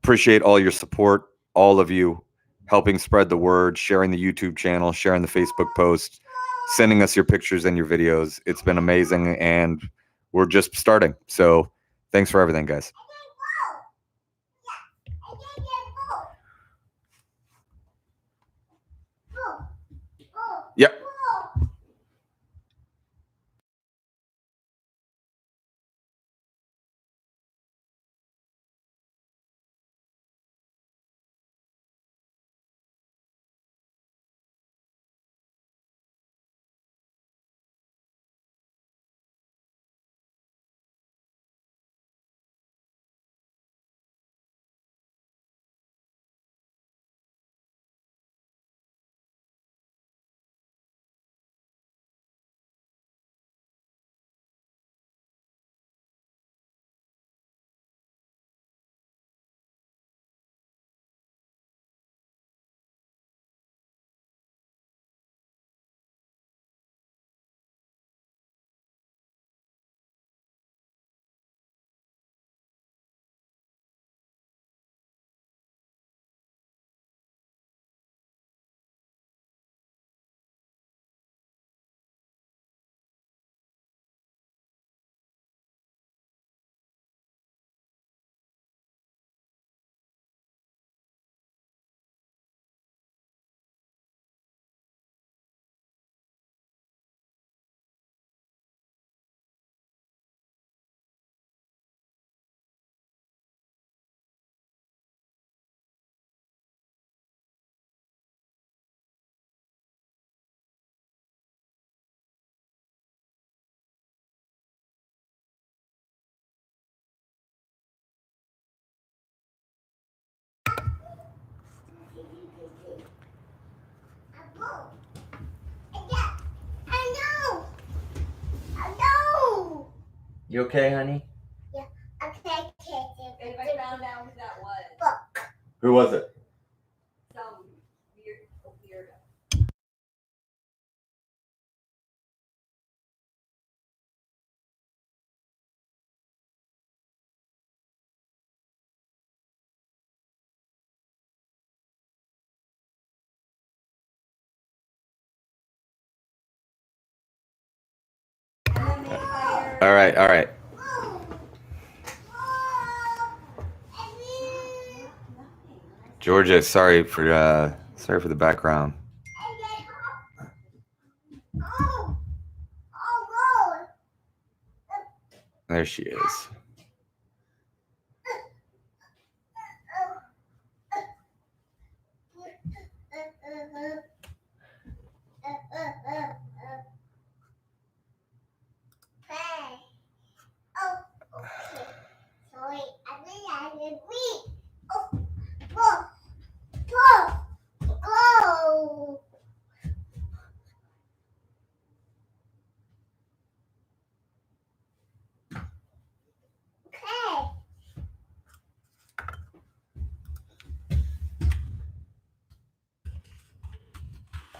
appreciate all your support, all of you helping spread the word, sharing the YouTube channel, sharing the Facebook post, sending us your pictures and your videos. It's been amazing, and we're just starting. So thanks for everything, guys. Yep. You okay, honey? Yeah. Okay. Anybody found out who that was? Book. Who was it? Some weirdo. And then they hired. All right. Georgia, sorry for the background. There she is. Sorry, I think I did read. Go. Okay.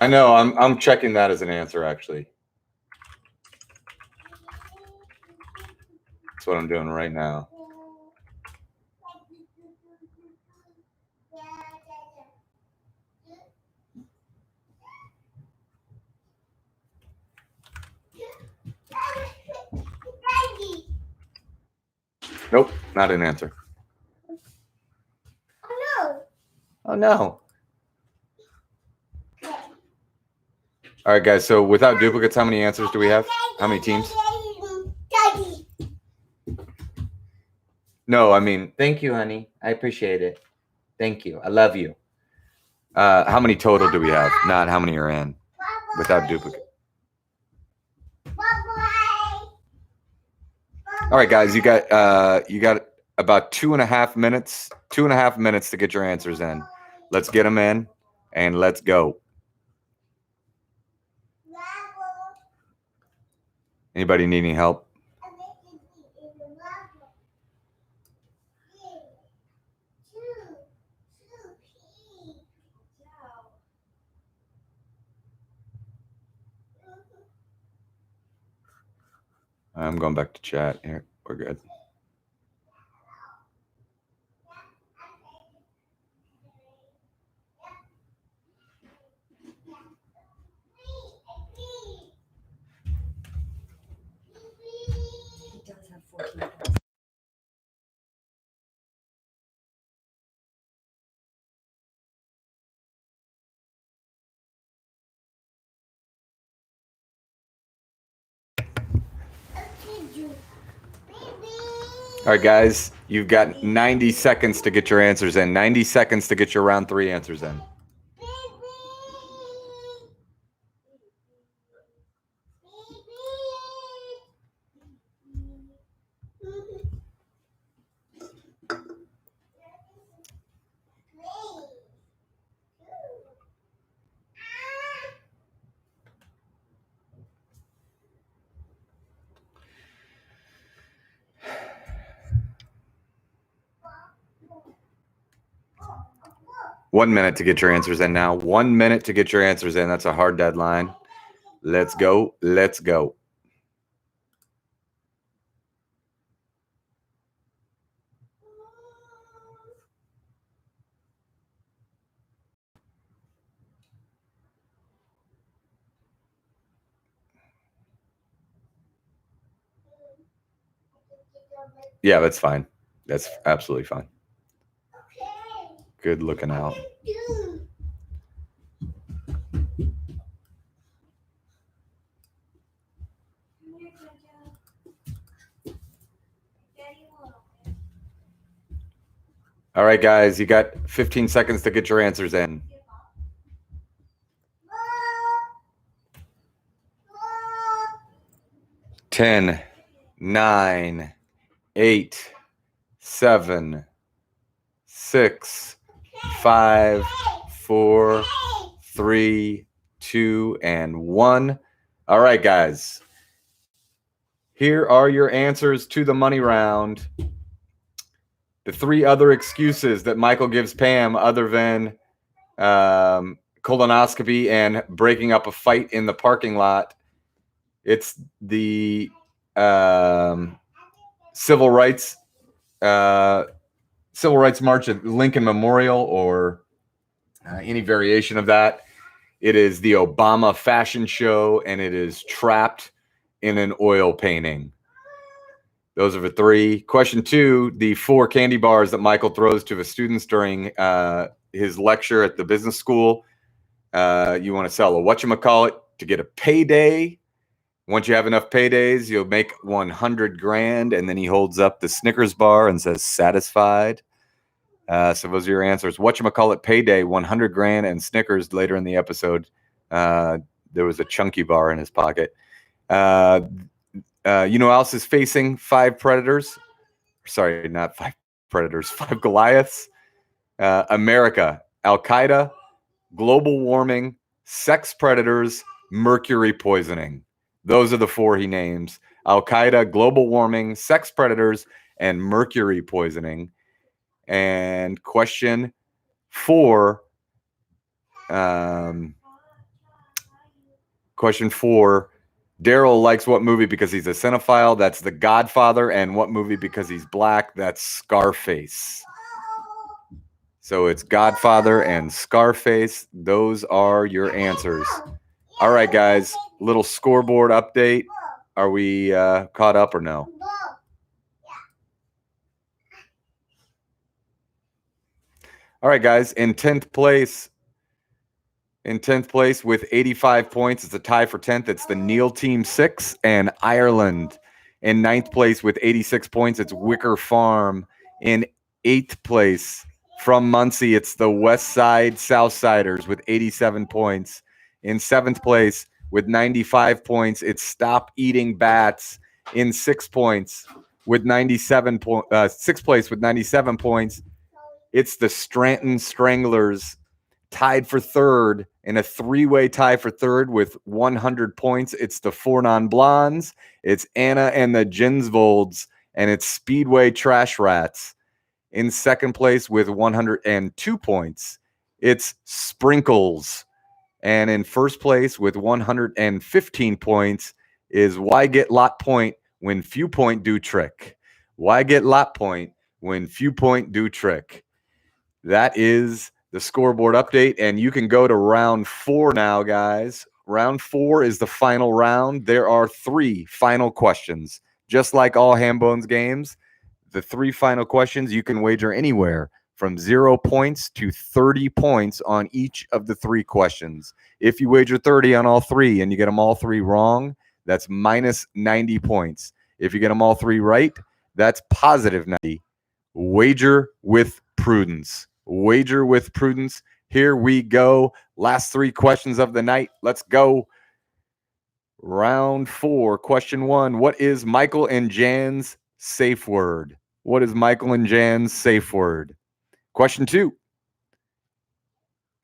I know. I'm checking that as an answer, actually. That's what I'm doing right now. Not an answer. Oh Oh no. no. Okay. All right, guys. So without duplicates, how many answers do we have? How many teams? Daddy. No, I mean, Thank you, honey. I appreciate it. Thank you. I love you. how many total do we have? Not how many are in without duplicate. Bye-bye. All right, guys. You got about 2.5 minutes. 2.5 minutes to get your answers in. Let's get them in, and let's go. Anybody need any help? I'm going back to chat here. We're good. He does have 14 points. All right, guys. You've got 90 seconds to get your answers in. 90 seconds to get your round 3 answers in. One minute to get your answers in now. 1 minute to get your answers in. That's a hard deadline. Let's go. Let's go. Yeah, that's fine. That's absolutely fine. Good looking out. All right, guys. You got 15 seconds to get your answers in. 10, 9, 8, 7, 6, 5, 4, 3, 2, and 1. All right, guys. Here are your answers to the money round. The 3 other excuses that Michael gives Pam, other than colonoscopy and breaking up a fight in the parking lot, it's the civil rights march at Lincoln Memorial, or any variation of that. It is the Obama fashion show, and it is trapped in an oil painting. Those are the 3. Question 2, the 4 candy bars that Michael throws to the students during his lecture at the business school. You want to sell a whatchamacallit to get a payday. Once you have enough paydays, you'll make 100 grand. And then he holds up the Snickers bar and says, satisfied. So those are your answers. Whatchamacallit, payday, 100 grand, and Snickers. Later in the episode, there was a chunky bar in his pocket. You know, else is facing 5 predators. Sorry, not 5 predators, 5 Goliaths. America, Al-Qaeda, global warming, sex predators, mercury poisoning. Those are the 4 he names. Al-Qaeda, global warming, sex predators, and mercury poisoning. And question 4. Question 4. Daryl likes what movie because he's a cinephile? That's The Godfather. And what movie because he's black? That's Scarface. So it's Godfather and Scarface. Those are your answers. All right, guys. Little scoreboard update. Are we caught up or no? All right, guys. In 10th place with 85 points, it's a tie for 10th. It's the Neil Team 6 and Ireland. In 9th place with 86 points, it's Wicker Farm. In 8th place from Muncie, it's the West Side Southsiders with 87 points. In 7th place with 95 points, it's Stop Eating Bats. In 6th place with 97 points, it's the Scranton Stranglers. Tied for third in a three-way tie for third with 100 points. It's the Four Non-Blondes, it's Anna and the Ginsvolds, and it's Speedway Trash Rats. In second place with 102 points, it's Sprinkles. And in first place with 115 points is Why Get Lot Point When Few Point Do Trick. Why get lot point when few point do trick? That is the scoreboard update, and you can go to round 4 now, guys. Round 4 is the final round. There are 3 final questions. Just like all Hambone's games, the 3 final questions, you can wager anywhere from 0 points to 30 points on each of the 3 questions. If you wager 30 on all 3 and you get them all 3 wrong, that's minus 90 points. If you get them all 3 right, that's positive 90. Wager with prudence. Wager with prudence. Here we go. Last 3 questions of the night. Let's go. Round 4. Question 1. What is Michael and Jan's safe word? What is Michael and Jan's safe word? Question 2.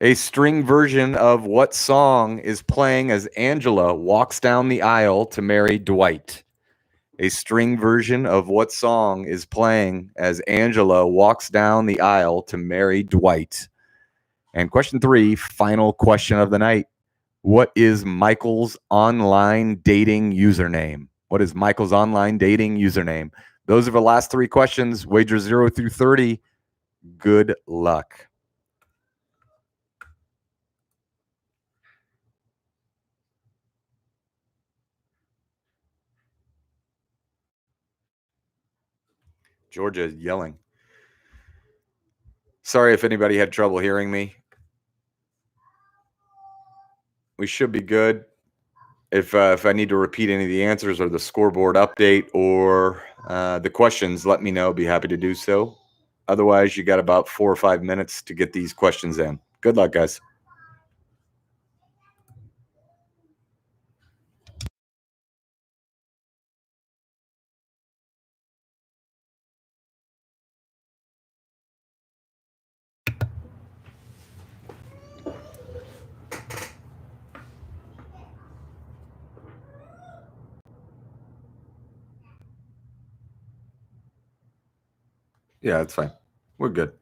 A string version of what song is playing as Angela walks down the aisle to marry Dwight? A string version of what song is playing as Angela walks down the aisle to marry Dwight? And question 3, final question of the night. What is Michael's online dating username? What is Michael's online dating username? Those are the last 3 questions. Wager 0 through 30. Good luck. Georgia is yelling. Sorry if anybody had trouble hearing me. We should be good. If I need to repeat any of the answers or the scoreboard update or the questions, let me know. Be happy to do so. Otherwise, you got about 4 or 5 minutes to get these questions in. Good luck, guys. Yeah, that's fine. We're good.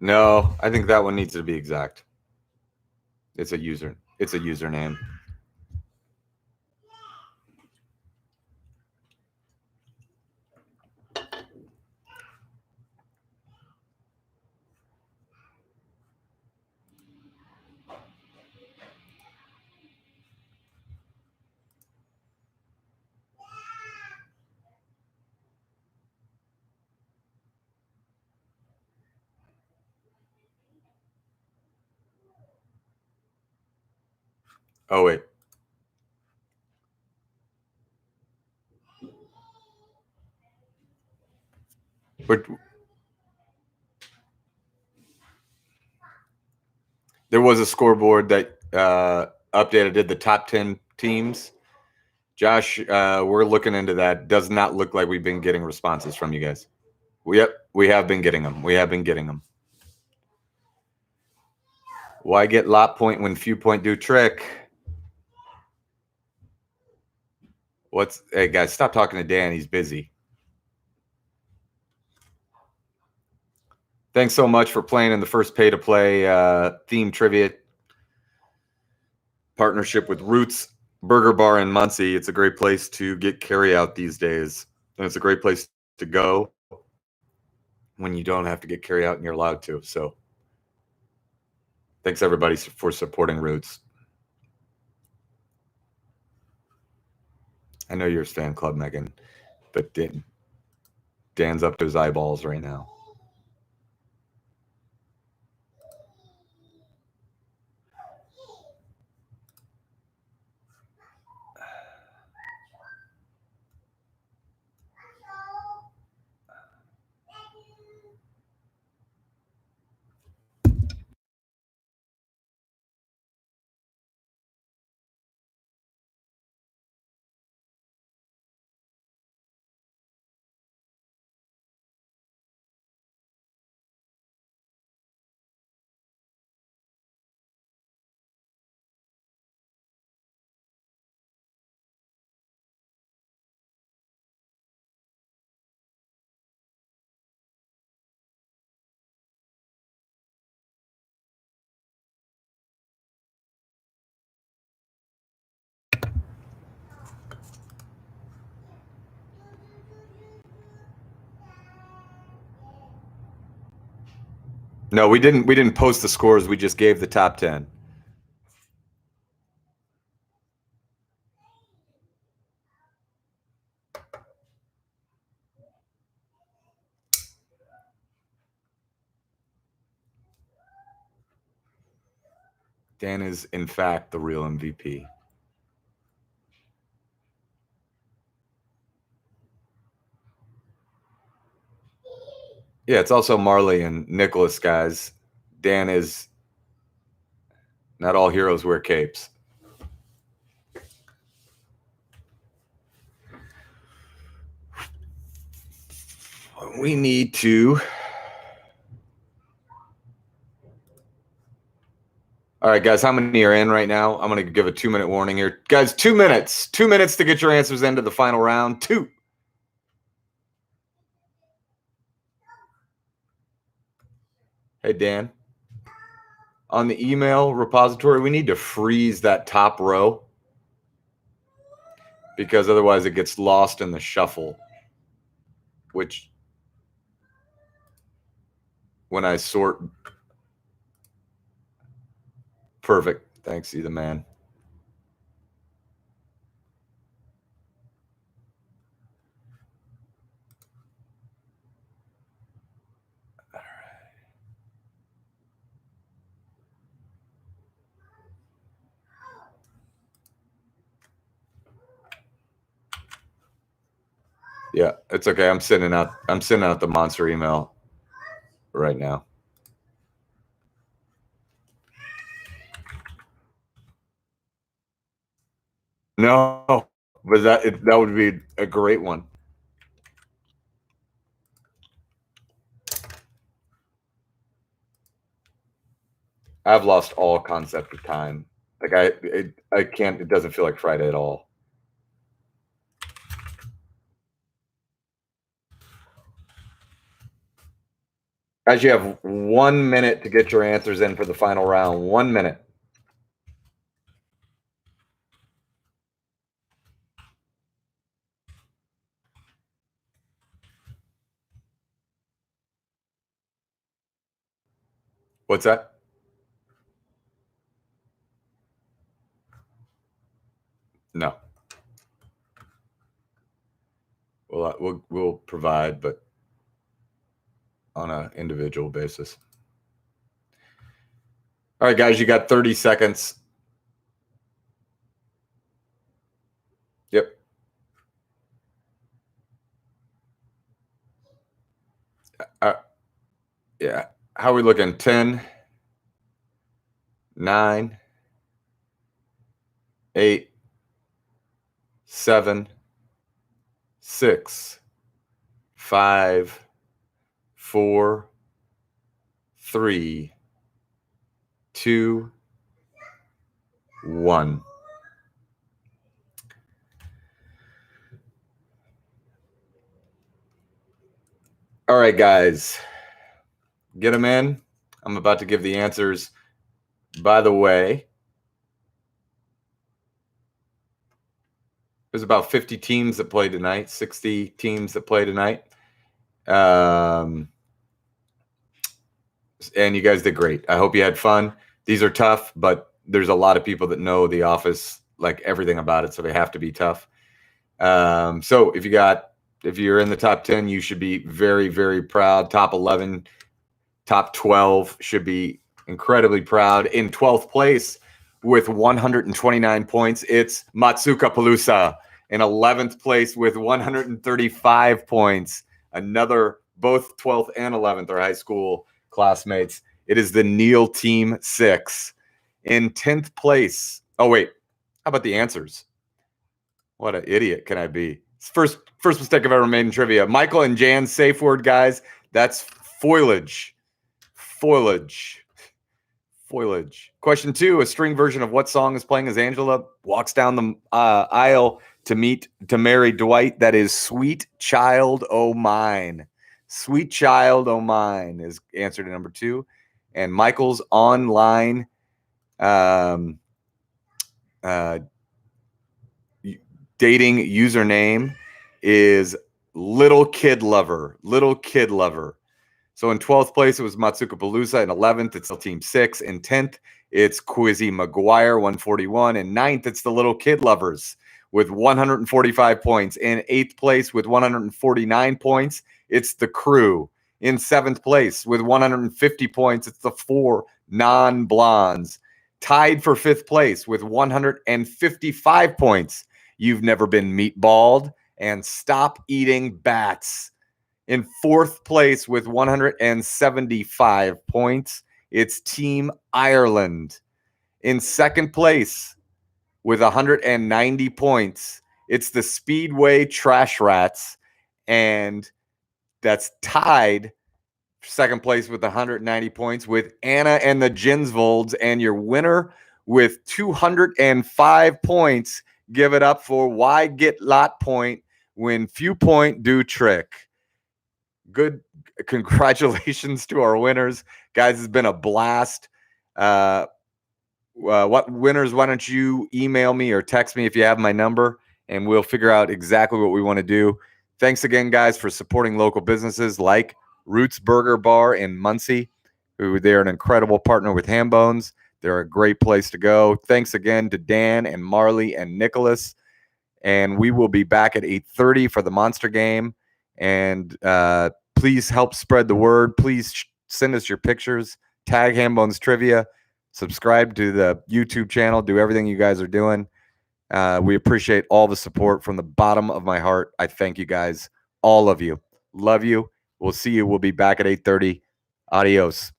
No, I think that one needs to be exact. It's a username. Oh wait. But there was a scoreboard that updated did the top 10 teams. Josh, we're looking into that. Does not look like we've been getting responses from you guys. We have been getting them. We have been getting them. Why get lot point when few point do trick? Hey guys, stop talking to Dan. He's busy. Thanks so much for playing in the first pay to play theme trivia partnership with Roots Burger Bar in Muncie. It's a great place to get carry out these days. And it's a great place to go when you don't have to get carry out and you're allowed to. So thanks everybody for supporting Roots. I know you're a fan club, Megan, but Dan's up to his eyeballs right now. No, we didn't post the scores. We just gave the top 10. Dan is, in fact, the real MVP. Yeah, it's also Marley and Nicholas, guys. Dan is not all heroes wear capes. We need to. All right, guys, how many are in right now? I'm going to give a 2-minute warning here. Guys, 2 minutes. 2 minutes to get your answers into the final round. 2. Hey, Dan. On the email repository, we need to freeze that top row because otherwise it gets lost in the shuffle, which when I sort. Perfect. Thanks, you the man. Yeah, it's okay. I'm sending out the monster email right now. No, but that would be a great one. I've lost all concept of time. Like I can't. It doesn't feel like Friday at all. Guys, you have 1 minute to get your answers in for the final round. 1 minute. What's that? No. We'll provide, but on an individual basis. All right, guys, you got 30 seconds. Yep. Yeah. How are we looking? 10, 9, 8, 7, 6, 5, 4, 3, 2, 1. All right, guys. get them in. I'm about to give the answers. By the way, there's about 50 teams that play tonight, 60 teams that play tonight. And you guys did great. I hope you had fun. These are tough, but there's a lot of people that know The Office, like everything about it, so they have to be tough. So if you're in the top 10, you should be very, very proud. Top 11, top 12 should be incredibly proud. In 12th place with 129 points, it's Matsuka Palooza. In 11th place with 135 points. Both 12th and 11th are high school classmates. It is the Neal Team 6. In 10th place. Oh, wait. How about the answers? What an idiot can I be? First mistake I've ever made in trivia. Michael and Jan's safe word, guys. That's foliage. Foliage. Question 2. A string version of what song is playing as Angela walks down the aisle to marry Dwight? That is Sweet Child O' Mine. Sweet Child O' Mine is answer to number 2. And Michael's online dating username is Little Kid Lover. So in 12th place, it was Matsuka Palooza. In 11th, it's Team 6. In 10th, it's Quizzy McGuire, 141. In 9th, it's the Little Kid Lovers with 145 points. In 8th place with 149 points, it's the Crew. In 7th place with 150 points, it's the 4 Non-Blondes. Tied for 5th place with 155 points, You've Never Been Meatballed and Stop Eating Bats. In 4th place with 175 points, it's Team Ireland. In 2nd place with 190 points, it's the Speedway Trash Rats, and that's tied 2nd place with 190 points with Anna and the Ginsvolds, and your winner with 205 points. Give it up for Why Get Lot Point When Few Point Do Trick. Good. Congratulations to our winners. Guys, it's been a blast. What winners, why don't you email me or text me if you have my number, and we'll figure out exactly what we want to do. Thanks again, guys, for supporting local businesses like Roots Burger Bar in Muncie, they're an incredible partner with Hambones. They're a great place to go. Thanks again to Dan and Marley and Nicholas. And we will be back at 8:30 for the Monster Game. And please help spread the word. Please send us your pictures. Tag Hambones Trivia. Subscribe to the YouTube channel. Do everything you guys are doing. We appreciate all the support from the bottom of my heart. I thank you guys, all of you. Love you. We'll see you. We'll be back at 8:30. Adios.